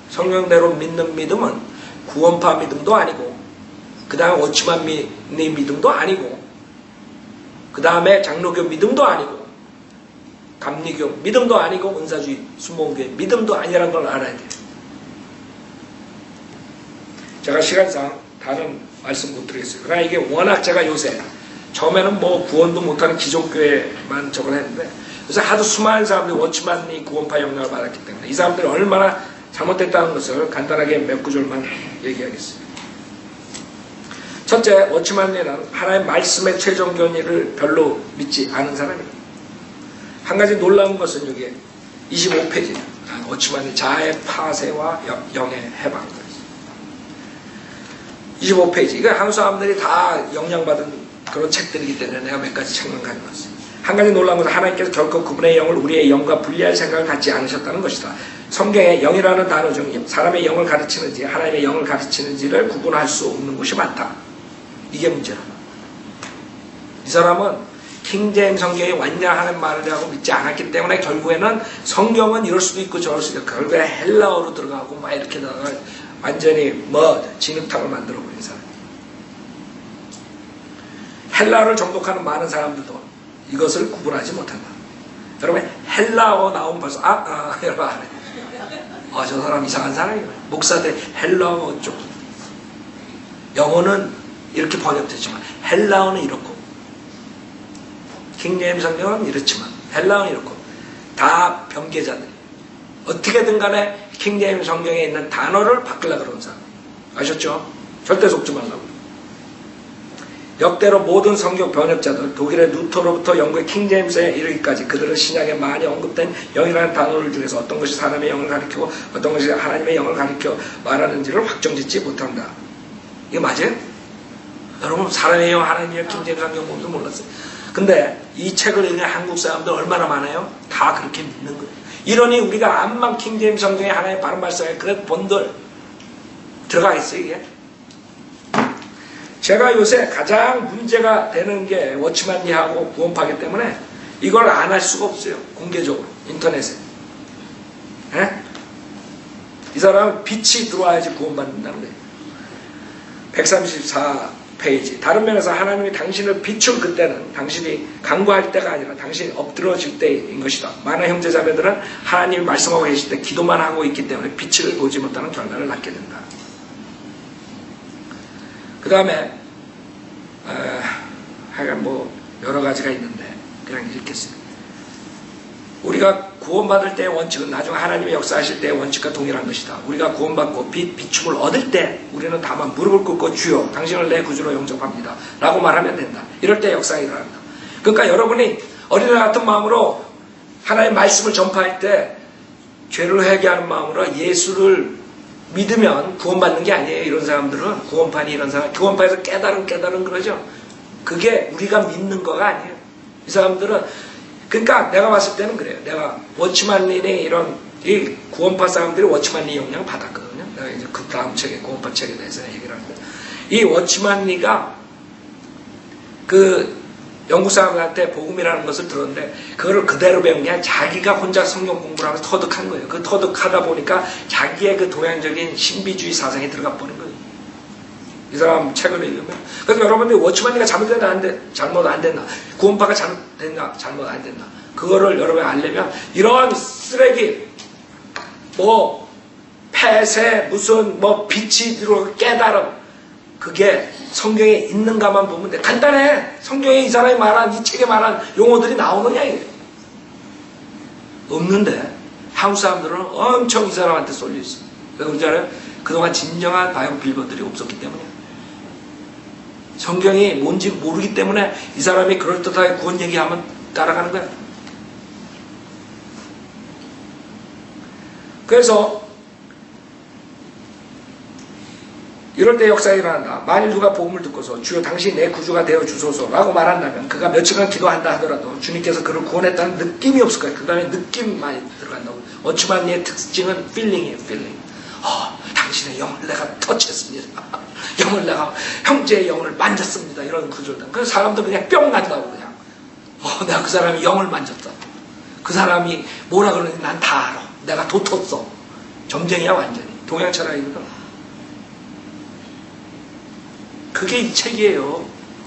성령대로 믿는 믿음은 구원파 믿음도 아니고 그 다음에 워치만 믿음도 아니고 그 다음에 장로교 믿음도 아니고 감리교 믿음도 아니고 은사주의 순복음교회 믿음도 아니라는 걸 알아야 돼요. 제가 시간상 다른 말씀 못 드리겠어요. 그러나 이게 워낙 제가 요새 처음에는 뭐 구원도 못하는 기존교회만 저걸 했는데 그래서 하도 수많은 사람들이 워치만이 구원파 영향을 받았기 때문에 이 사람들이 얼마나 잘못됐다는 것을 간단하게 몇 구절만 얘기하겠습니다. 첫째, 워치만이는 하나님의 말씀의 최종 견의를 별로 믿지 않은 사람입니다. 한 가지 놀라운 것은 여기에 25페이지예요. 워치만이 자아의 파쇄와 영의 해방. 25페이지. 이거 한국 사람들이 다 영향받은 그런 책들이기 때문에 내가 몇 가지 책만 가져왔어요. 한 가지 놀라운 것은 하나님께서 결코 그분의 영을 우리의 영과 분리할 생각을 갖지 않으셨다는 것이다. 성경에 영이라는 단어 중 사람의 영을 가르치는지 하나님의 영을 가르치는지를 구분할 수 없는 곳이 많다. 이게 문제라. 이 사람은 킹제임 성경이 완전한 말을 하고 믿지 않았기 때문에 결국에는 성경은 이럴 수도 있고 저럴 수도 있고 결국에 헬라어로 들어가고 막 이렇게 들어가 완전히 진흙탕을 만들어버린 사람. 헬라어를 정독하는 많은 사람들도 이것을 구분하지 못한다. 여러분 헬라어 나오면 벌써 여러분 안 해. 저 사람 이상한 사람이에요. 목사들 헬라어 쪽. 영어는 이렇게 번역되지만 헬라어는 이렇고 킹제임 성경은 이렇지만 헬라어는 이렇고 다 변계자들이 어떻게든 간에 킹제임 성경에 있는 단어를 바꾸려고 그러는 사람. 아셨죠? 절대 속지 말라고. 역대로 모든 성경 번역자들 독일의 루터로부터 영국의 킹제임스에 이르기까지 그들은 신약에 많이 언급된 영이라는 단어를 중에서 어떤 것이 사람의 영을 가리키고 어떤 것이 하나님의 영을 가리켜 말하는지를 확정짓지 못한다. 이게 맞아요? 여러분 사람의 영 하나님의 킹제임스 성경 보면서 몰랐어요. 근데 이 책을 읽는 한국 사람들 얼마나 많아요? 다 그렇게 믿는 거예요. 이러니 우리가 암만 킹제임스 성경에 하나님의 바른 말씀에 그래 본들 들어가겠어요 이게? 제가 요새 가장 문제가 되는 게 워치만리하고 구원파기 때문에 이걸 안 할 수가 없어요. 공개적으로 인터넷에. 에? 이 사람은 빛이 들어와야지 구원받는다는 거예요. 페이지. 다른 면에서 하나님이 당신을 비춘 그때는 당신이 간구할 때가 아니라 당신이 엎드러질 때인 것이다. 많은 형제자매들은 하나님이 말씀하고 계실 때 기도만 하고 있기 때문에 빛을 보지 못하는 결과를 낳게 된다. 그 다음에 하여간 뭐 여러 가지가 있는데 그냥 읽겠습니다. 우리가 구원받을 때의 원칙은 나중에 하나님의 역사하실 때의 원칙과 동일한 것이다. 우리가 구원받고 비춤을 얻을 때 우리는 다만 무릎을 꿇고 주여 당신을 내 구주로 영접합니다 라고 말하면 된다. 이럴 때 역사가 일어난다. 그러니까 여러분이 어린애 같은 마음으로 하나님의 말씀을 전파할 때 죄를 회개하는 마음으로 예수를 믿으면 구원받는 게 아니에요. 이런 사람들은 구원판이 이런 사람 구원판에서 깨달은 그러죠. 그게 우리가 믿는 거가 아니에요. 이 사람들은 그러니까 내가 봤을 때는 그래요. 내가 워치만린의 이런 이 구원파 사람들이 워치만리 영향을 받았거든요. 내가 이제 그 다음 책에 구원파 책에 대해서 얘기를 하는데 이 워치만리가 그 영국 사람들한테 복음이라는 것을 들었는데 그거를 그대로 배운 게 아니라 자기가 혼자 성경 공부를 하면서 터득한 거예요. 그 터득하다 보니까 자기의 그 동양적인 신비주의 사상이 들어가 버린 거예요. 이 사람 책을 읽으면. 그래서 여러분들이 워치만리가 잘못 안 됐나? 구원파가 잘못됐나? 잘못 안 됐나? 그거를 여러분이 알려면 이런 쓰레기, 뭐, 폐쇄, 무슨, 뭐, 빛이 들어오고 깨달음. 그게 성경에 있는가만 보면 돼. 간단해. 성경에 이 사람이 말한, 이 책에 말한 용어들이 나오느냐, 이게. 없는데, 한국 사람들은 엄청 이 사람한테 쏠려 있어. 그래서 우리 알아요? 그동안 진정한 바이블 빌더들이 없었기 때문에. 성경이 뭔지 모르기 때문에 이 사람이 그럴듯하게 구원 얘기하면 따라가는 거야. 그래서 이럴 때 역사가 일어난다. 만일 누가 복음을 듣고서 주여 당신이 내 구주가 되어 주소서라고 말한다면 그가 며칠간 기도한다 하더라도 주님께서 그를 구원했다는 느낌이 없을 거야. 그 다음에 느낌만 들어간다고. 워치만리의 특징은 필링이에요. 필링. 당신의 영을 내가 터치했습니다. 영을 내가 형제의 영을 만졌습니다. 이런 구조다. 그래서 사람도 그냥 뿅 간다고 그냥. 내가 그 사람이 영을 만졌다. 그 사람이 뭐라 그러는지 난 다 알아. 내가 돋았어. 점쟁이야 완전히. 동양 철학이거든. 그게 이 책이에요.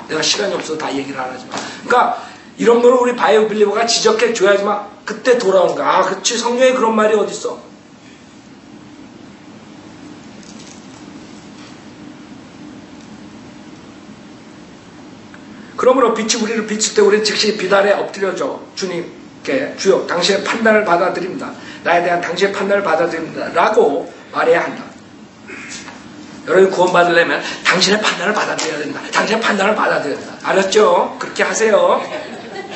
내가 시간이 없어서 다 얘기를 안 하지만. 그러니까 이런 거를 우리 바이오 빌리버가 지적해 줘야지만 그때 돌아오는 거야. 그렇지 성경에 그런 말이 어딨어. 그러므로 빛이 우리를 비출 때 우리는 즉시 비단에 엎드려져 주님께 주여 당신의 판단을 받아들입니다. 나에 대한 당신의 판단을 받아들입니다. 라고 말해야 한다. 여러분이 구원받으려면 당신의 판단을 받아들여야 된다. 당신의 판단을 받아들여야 된다. 알았죠? 그렇게 하세요.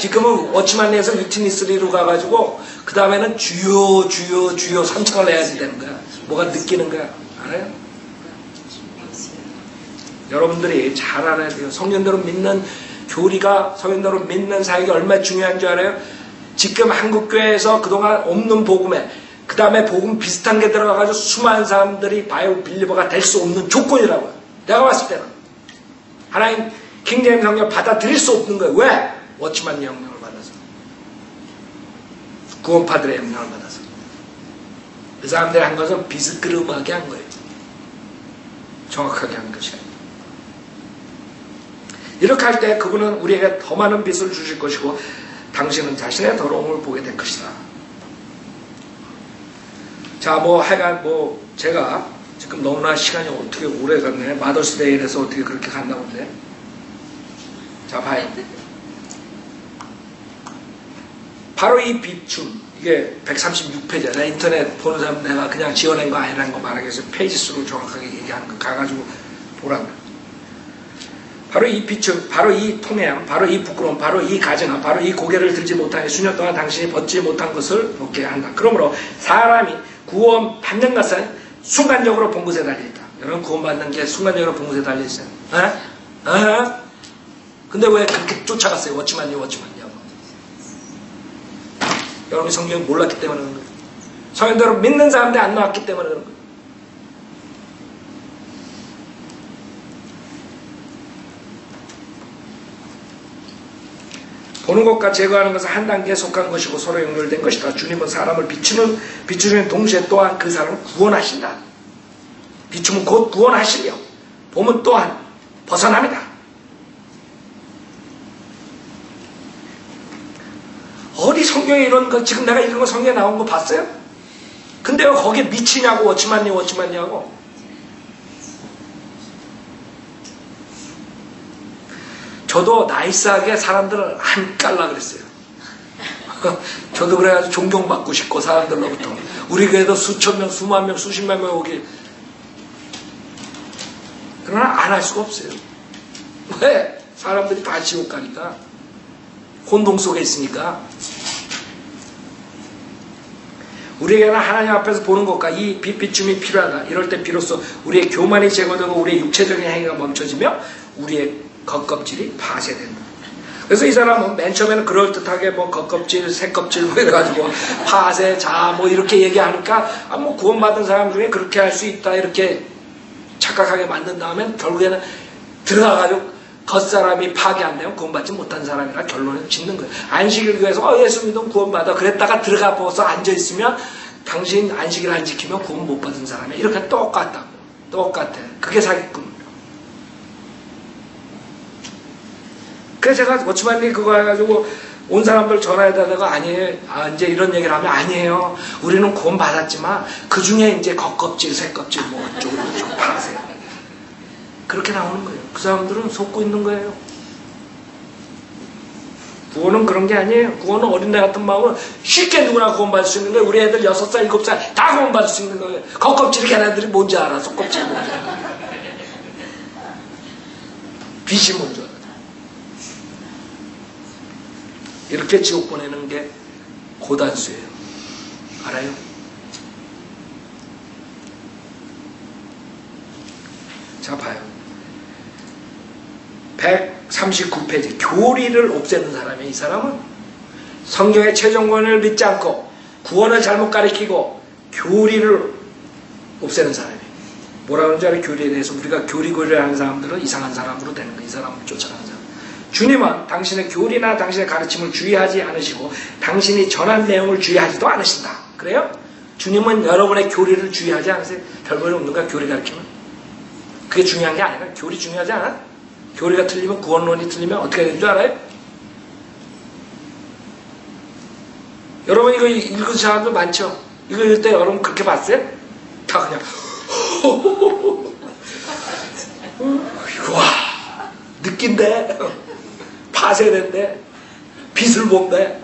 지금은 워치만리에서 위트니스리로 가가지고 그 다음에는 주여 주여 주여 3창을 내야지 되는 거야. 뭐가 느끼는 거야. 알아요? 여러분들이 잘 알아야 돼요. 성경대로 믿는 교리가 성경대로 믿는 사역이 얼마나 중요한 줄 알아요? 지금 한국교회에서 그동안 없는 복음에 그 다음에 복음 비슷한 게 들어가가지고 수많은 사람들이 바이블 빌리버가 될 수 없는 조건이라고요. 내가 봤을 때는 하나님 킹제임스 성경을 받아들일 수 없는 거예요. 왜? 워치만 영향을 받아서 구원파들의 영향을 받아서 그 사람들이 한 것은 비스끄름하게 한 거예요. 정확하게 한 것이에요. 이렇게 할 때 그분은 우리에게 더 많은 빛을 주실 것이고 당신은 자신의 더러움을 보게 될 것이다. 자, 하여간 제가 지금 너무나 시간이 어떻게 오래 갔네. 마더스데이에서 어떻게 그렇게 갔나 본데. 자, 봐요. 바로 이 비춤, 이게 136페이지야. 내가 인터넷 보는 사람 내가 그냥 지어낸 거 아니라는 거 말하기 위해서 페이지 수를 정확하게 얘기하는 거 가가지고 보라고. 바로 이 비춤, 바로 이 통해함, 바로 이 부끄러움, 바로 이 가증함, 바로 이 고개를 들지 못하여 수년 동안 당신이 벗지 못한 것을 벗게 한다. 그러므로 사람이 구원 받는 것은 순간적으로 본 곳에 달려있다. 여러분 구원받는 게 순간적으로 본 곳에 달려있어요. 근데 왜 그렇게 쫓아갔어요? 워치만요. 여러분이 성경을 몰랐기 때문에 그런 거예요. 성경대로 믿는 사람들이 안 나왔기 때문에 그런 거예요. 보는 것과 제거하는 것은 한 단계에 속한 것이고 서로 연결된 것이다. 주님은 사람을 비추는 동시에 또한 그 사람을 구원하신다. 비춤은 곧 구원하시며 봄은 또한 벗어납니다. 성경에 이런 거, 지금 내가 읽은 거 성경에 나온 거 봤어요? 근데 왜 거기에 미치냐고, 워치만냐고. 저도 나이스하게 사람들을 안 깔라 그랬어요. 저도 그래가지고 존경받고 싶고, 사람들로부터. 우리 교회도 수천 명, 수만 명, 수십만 명 오기. 그러나 안 할 수가 없어요. 왜? 사람들이 다 지옥 가니까. 혼동 속에 있으니까. 우리에게는 하나님 앞에서 보는 것과 이 비춤이 필요하다. 이럴 때 비로소 우리의 교만이 제거되고 우리의 육체적인 행위가 멈춰지며 우리의 겉껍질이 파쇄된다. 그래서 이 사람은 맨 처음에는 그럴듯하게 뭐 겉껍질, 새껍질 뭐 이래가지고 파쇄, 자 뭐 이렇게 얘기하니까 뭐 구원받은 사람 중에 그렇게 할 수 있다 이렇게 착각하게 만든 다음에 결국에는 들어가가지고 겉사람이 파괴 안 되면 구원받지 못한 사람이라 결론을 짓는 거예요. 안식일 교회에서 예수 믿으면 구원받아. 그랬다가 들어가 보고서 앉아있으면 당신 안식일 안 지키면 구원 못 받은 사람이야. 이렇게 똑같다고. 똑같아. 그게 사기꾼입니다. 그래서 제가 워치만님 그거 해가지고 온 사람들 전화해다가 아니에요. 이제 이런 얘기를 하면 아니에요. 우리는 구원 받았지만 그 중에 이제 겉껍질, 새껍질 뭐 어쩌고 좀 파세요. 그렇게 나오는 거예요. 그 사람들은 속고 있는 거예요. 구원은 그런 게 아니에요. 구원은 어린애 같은 마음으로 쉽게 누구나 구원받을 수 있는 거예요. 우리 애들 6살, 7살 다 구원받을 수 있는 거예요. 겉껍질이 걔네들이 뭔지 알아. 속껍질이 뭔지 알아. 빛이 뭔지 알아. 이렇게 지옥 보내는 게 고단수예요. 알아요? 자, 봐요. 139페이지. 교리를 없애는 사람이에요. 이 사람은 성경의 최종권을 믿지 않고 구원을 잘못 가리키고 교리를 없애는 사람이에요. 뭐라 그러는지 알아요? 교리에 대해서. 우리가 교리를 하는 사람들은 이상한 사람으로 되는 거예요. 이 사람을 쫓아가는 사람. 주님은 당신의 교리나 당신의 가르침을 주의하지 않으시고 당신이 전한 내용을 주의하지도 않으신다. 그래요? 주님은 여러분의 교리를 주의하지 않으세요? 별볼이 없는가? 교리 가르치면? 그게 중요한 게 아니라 교리 중요하지 않아? 교리가 틀리면 구원론이 틀리면 어떻게 되는 줄 알아요? 여러분 이거 읽은 사람들 많죠? 이거 읽을 때 여러분 그렇게 봤어요? 다 그냥 와 느낀대 파쇄된대 빛을 본대.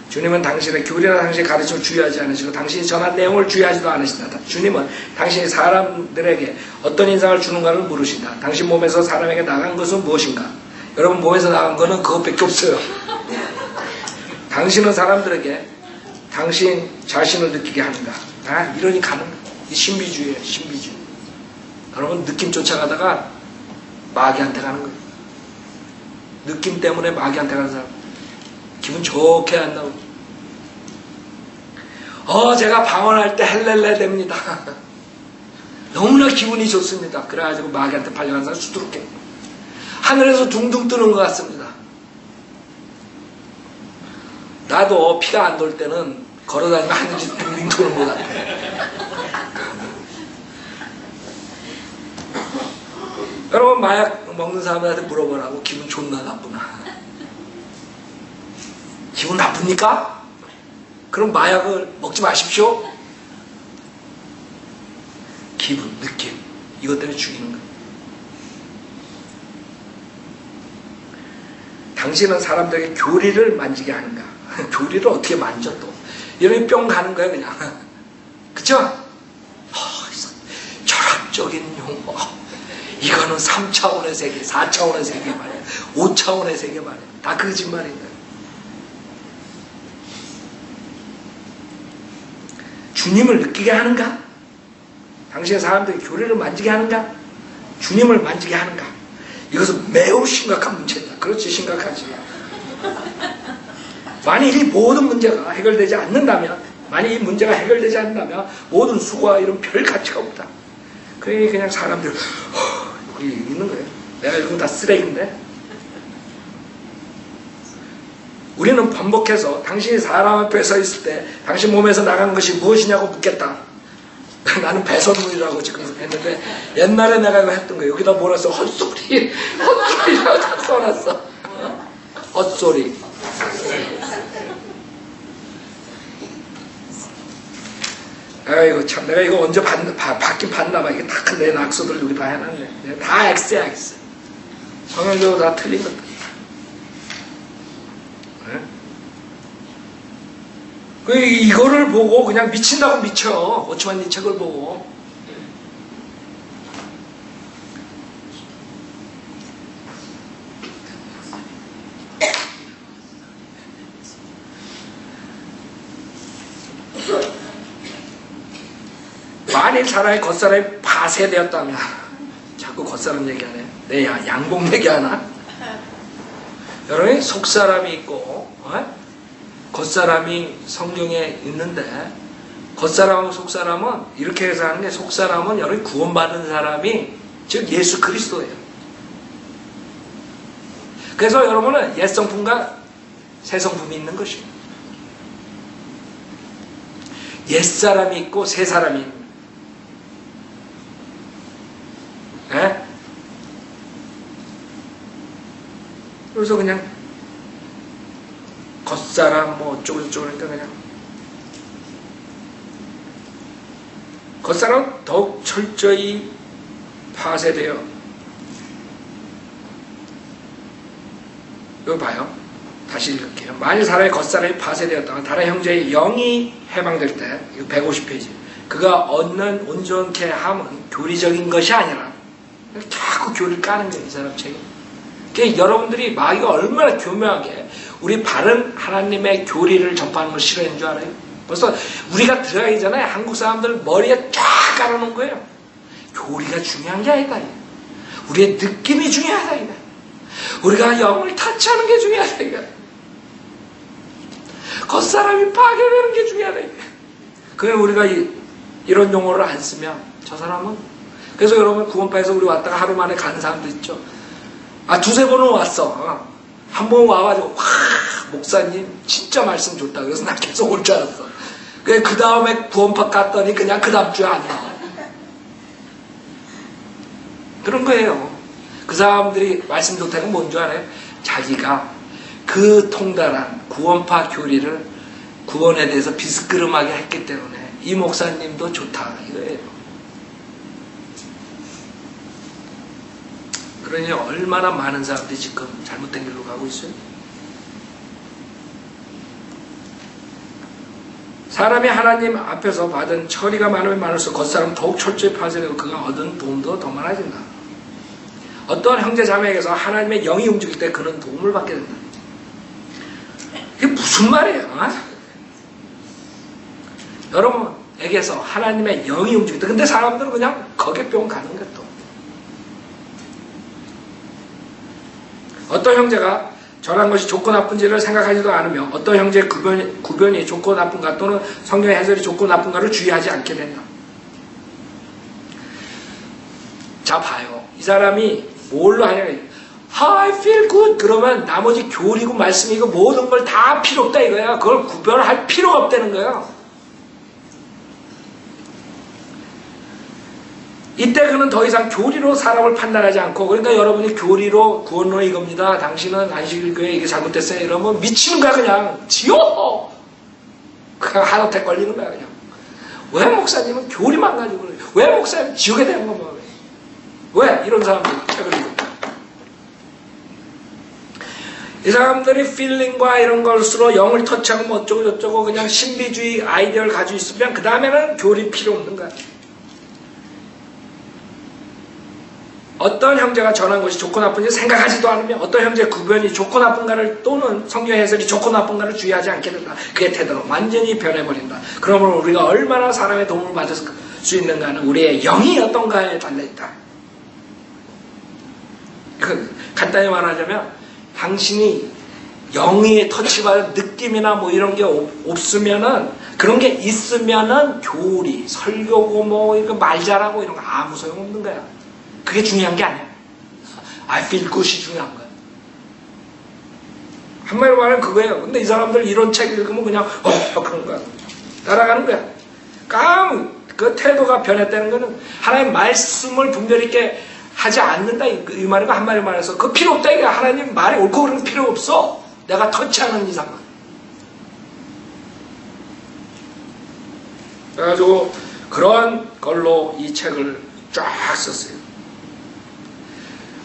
주님은 당신의 교리나 당신의 가르침을 주의하지 않으시고 당신이 전한 내용을 주의하지도 않으신다. 주님은 당신이 사람들에게 어떤 인상을 주는가를 물으신다. 당신 몸에서 사람에게 나간 것은 무엇인가? 여러분 몸에서 나간 것은 그것밖에 없어요. 당신은 사람들에게 당신 자신을 느끼게 하는가? 이러니 가는 이 신비주의예요. 신비주의. 여러분 느낌 쫓아가다가 마귀한테 가는 거예요. 느낌 때문에 마귀한테 가는 사람. 기분 좋게 한다고. 제가 방언할 때 헬렐레 됩니다. 너무나 기분이 좋습니다. 그래가지고 마귀한테 팔려가는 사람 수두룩해. 하늘에서 둥둥 뜨는 것 같습니다. 나도 피가 안 돌 때는 걸어다니면 하늘이 둥둥 도는 것 같아. 여러분 마약 먹는 사람들한테 물어보라고. 기분 좋나 나쁘나? 기분 나쁩니까? 그럼 마약을 먹지 마십시오. 기분, 느낌 이것 때문에 죽이는 거예요. 당신은 사람들에게 교리를 만지게 하는가? 교리를 어떻게 만져 또? 이러면 뿅 가는 거예요 그냥. 그쵸? 철학적인 용어. 이거는 3차원의 세계, 4차원의 세계 말이야. 5차원의 세계 말이야. 다 거짓말인데. 주님을 느끼게 하는가? 당신의 사람들이 교리를 만지게 하는가? 주님을 만지게 하는가? 이것은 매우 심각한 문제다. 그렇지, 심각하지. 만일 이 모든 문제가 해결되지 않는다면, 만일 이 문제가 해결되지 않는다면 모든 수고와 이런 별 가치가 없다. 그냥 사람들 여기 있는 거예요. 내가 이거 다 쓰레기인데. 우리는 반복해서 당신이 사람 앞에 서 있을 때 당신 몸에서 나간 것이 무엇이냐고 묻겠다. 나는 배선물이라고 지금 했는데 옛날에 내가 이거 했던 거예요. 여기다 뭐라 써? 헛소리. 헛소리라고 다 써놨어. 헛소리. 아이고 참 내가 이거 언제 받긴 받나봐. 이게 다 내 낙서들 여기 다 해놨네. 다 X야 X. 성경적으로 다 틀린 것들. 네? 이거를 보고 그냥 미친다고 미쳐. 오츠만 이 책을 보고. 만일 사람이 겉사람이 파쇄되었다면 자꾸 겉사람 얘기하네. 내 양복 얘기하나? 여러분 속사람이 있고 겉사람이 성경에 있는데 겉사람하고 속사람은 이렇게 해서 하는 게 속사람은 여러분 구원받은 사람이 즉 예수 그리스도예요. 그래서 여러분은 옛 성품과 새 성품이 있는 것이에요. 옛 사람이 있고 새 사람이 있는 거예요. 네? 그래서 그냥 겉사람 뭐 어쩌고 저쩌고 하니까 그냥 겉사람 더욱 철저히 파쇄되어 이거 봐요. 다시 읽을게요. 만일 사람의 겉사람이 파쇄되었다면 다른 형제의 영이 해방될 때 이거 150페이지 그가 얻는 온전케 함은 교리적인 것이 아니라 자꾸 교리를 까는 거예요. 이 사람 책이. 그러니까 여러분들이 마귀가 얼마나 교묘하게 우리 바른 하나님의 교리를 전파하는 걸 싫어하는 줄 알아요? 벌써 우리가 들어가기 전에 한국 사람들 머리에 쫙 깔아놓은 거예요. 교리가 중요한 게 아니다. 우리의 느낌이 중요하다. 우리가 영을 터치하는 게 중요하다. 겉사람이 파괴되는 게 중요하다. 그래 우리가 이런 용어를 안 쓰면 저 사람은 그래서 여러분 구원파에서 우리 왔다가 하루 만에 가는 사람도 있죠. 두세 번은 왔어. 한 번 와가지고 와 목사님 진짜 말씀 좋다. 그래서 나 계속 올 줄 알았어. 그 다음에 구원파 갔더니 그냥 그 다음 주에 안 나와. 그런 거예요. 그 사람들이 말씀 좋다는 건 뭔 줄 알아요? 자기가 그 통달한 구원파 교리를 구원에 대해서 비스끄름하게 했기 때문에 이 목사님도 좋다 이거예요. 그러니 얼마나 많은 사람들이 지금 잘못된 길로 가고 있어요. 사람이 하나님 앞에서 받은 처리가 많으면 많을수록 겉사람은 더욱 철저히 파쇄되고 그가 얻은 도움도 더 많아진다. 어떤 형제 자매에게서 하나님의 영이 움직일 때 그는 도움을 받게 된다. 이게 무슨 말이에요? 여러분에게서 하나님의 영이 움직일 때 근데 사람들은 그냥 거기에 뿅 가는 거야 또. 어떤 형제가 전한 것이 좋고 나쁜지를 생각하지도 않으며 어떤 형제의 구변이 좋고 나쁜가 또는 성경의 해설이 좋고 나쁜가를 주의하지 않게 된다. 자 봐요. 이 사람이 뭘로 하냐면 I feel good 그러면 나머지 교리고 말씀이고 모든 걸 다 필요 없다 이거야. 그걸 구별할 필요가 없다는 거야. 이때 그는 더 이상 교리로 사람을 판단하지 않고 그러니까 여러분이 교리로 구원론 이겁니다. 당신은 안식일교회 이게 잘못됐어요. 이러면 미치는 거야 그냥. 지워! 그냥 하드택 걸리는 거야 그냥. 왜 목사님은 교리만 가지고 그래요? 왜 목사님은 지우게 되는 거야? 왜? 이런 사람들 책을 읽고. 이 사람들이 필링과 이런 것으로 영을 터치하고 뭐 어쩌고 저쩌고 그냥 신비주의 아이디어를 가지고 있으면 그 다음에는 교리 필요 없는 거야. 어떤 형제가 전한 것이 좋고 나쁜지 생각하지도 않으며 어떤 형제의 구변이 좋고 나쁜가를 또는 성경 해설이 좋고 나쁜가를 주의하지 않게 된다. 그의 태도는 완전히 변해버린다. 그러므로 우리가 얼마나 사람의 도움을 받을 수 있는가는 우리의 영이 어떤가에 달려있다. 간단히 말하자면 당신이 영의 터치받은 느낌이나 뭐 이런 게 없으면은 그런 게 있으면은 교리, 설교고 뭐 이거 말 잘하고 이런 거 아무 소용없는 거야. 그게 중요한 게 아니야. I feel good이 중요한 거야. 한마디로 말하면 그거예요. 근데 이 사람들 이런 책 읽으면 그냥 그런 거야. 따라가는 거야. 그 태도가 변했다는 것은 하나님 말씀을 분별히 있게 하지 않는다 이 말이고, 한마디 말해서 그 필요 없다 이게. 하나님 말이 옳고 그런 거 필요 없어. 내가 터치하는 이상은. 그래가지고 그런 걸로 이 책을 쫙 썼어요.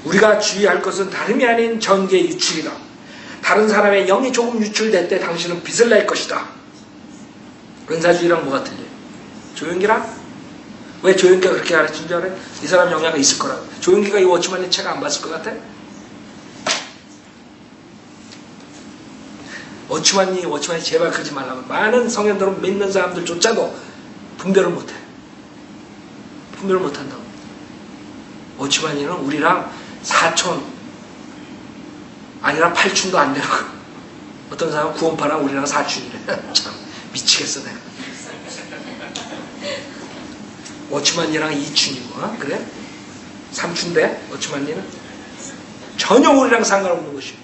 우리가 주의할 것은 다름이 아닌 정계의 유출이다. 다른 사람의 영이 조금 유출될 때 당신은 빚을 낼 것이다. 은사주의랑 뭐가 틀려요? 조용기랑? 왜 조용기가 그렇게 가르친 줄 알아요? 이 사람 영향이 있을 거라고. 조용기가 이 워치만의 책 안 봤을 것 같아? 워치만이 제발 그러지 말라고. 많은 성현들은 믿는 사람들조차도 분별을 못해. 분별을 못한다고. 워치만이는 우리랑 사촌 아니라 팔촌도 안 되는 거. 어떤 사람은 구원파랑 우리랑 사촌이래. 참 미치겠어 내가. 워치만이랑 이춘이고, 그래? 삼춘대 워치만이는 전혀 우리랑 상관없는 것이요.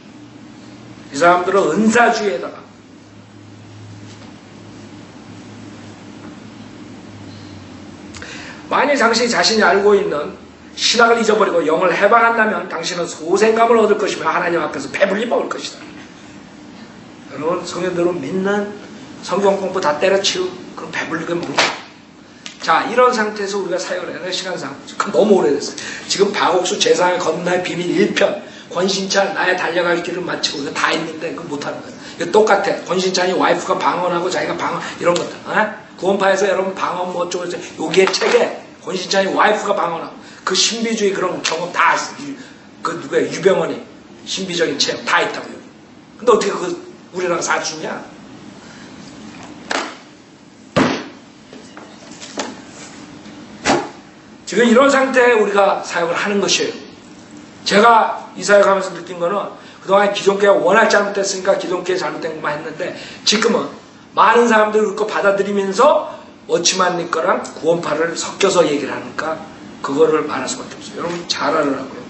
이 사람들은 은사주의에다가 만일 당신이 자신이 알고 있는 신학을 잊어버리고 영을 해방한다면 당신은 소생감을 얻을 것이며 하나님 앞에서 배불리 먹을 것이다. 여러분, 성현들은 믿는 성경 공부 다 때려치우고 그럼 배불리게 먹는다. 자, 이런 상태에서 우리가 사역을 해야 될 시간상 너무 오래됐어요. 지금 박옥수 제사의 건너의 비밀 1편, 권신찬 나의 달려갈 길을 마치고 이거 다 있는데 그거 못하는 거예요. 이거 똑같아. 권신찬이 와이프가 방언하고 자기가 방언 이런 것들. 구원파에서 여러분 방언 뭐 어쩌고 저쩌고 여기에 책에 권신찬이 와이프가 방언하고 그 신비주의 그런 경험 다 그 누구야 유병원이 신비적인 체험 다 있다고요. 근데 어떻게 그 우리랑 사주냐? 지금 이런 상태에 우리가 사역을 하는 것이에요. 제가 이 사역하면서 느낀 거는 그동안 기존교회가 워낙 잘못됐으니까 기존교회 잘못된 것만 했는데 지금은 많은 사람들이 그거 받아들이면서 워치만님 거랑 구원파를 섞여서 얘기를 하니까 그거를 말할 수밖에 없어요. 여러분 잘 알으라고요.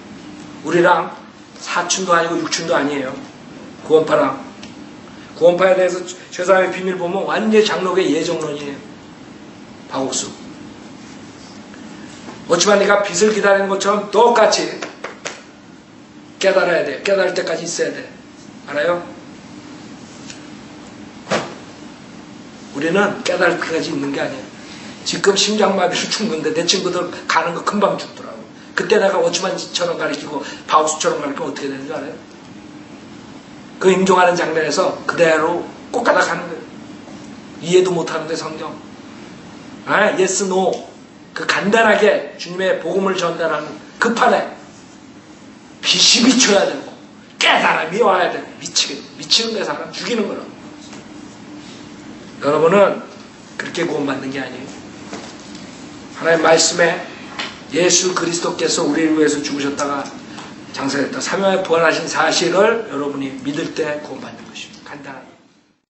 우리랑 사춘도 아니고 육춘도 아니에요. 구원파랑. 구원파에 대해서 죄사함의 비밀 보면 완전히 장로계 예정론이에요. 박옥수. 워치만이가 빚을 기다리는 것처럼 똑같이 깨달아야 돼요. 깨달을 때까지 있어야 돼. 알아요? 우리는 깨달을 때까지 있는 게 아니에요. 지금 심장마비로 죽는데 내 친구들 가는 거 금방 죽더라고. 그때 내가 워치만처럼 가르치고 바우스처럼 가르치면 어떻게 되는 줄 알아요? 그 임종하는 장면에서 그대로 꼬까닥 하는 거예요. 이해도 못하는데 성경. 예스, 노. 그 간단하게 주님의 복음을 전달하는 그 판에 빛이 비춰야 되고 깨달음이 와야 되고 미치는 데 사람 죽이는 거라고. 여러분은 그렇게 구원받는 게 아니에요. 하나님 말씀에 예수 그리스도께서 우리를 위해서 죽으셨다가 장사했다 3일에 부활하신 사실을 여러분이 믿을 때 구원받는 것입니다. 간단합니다.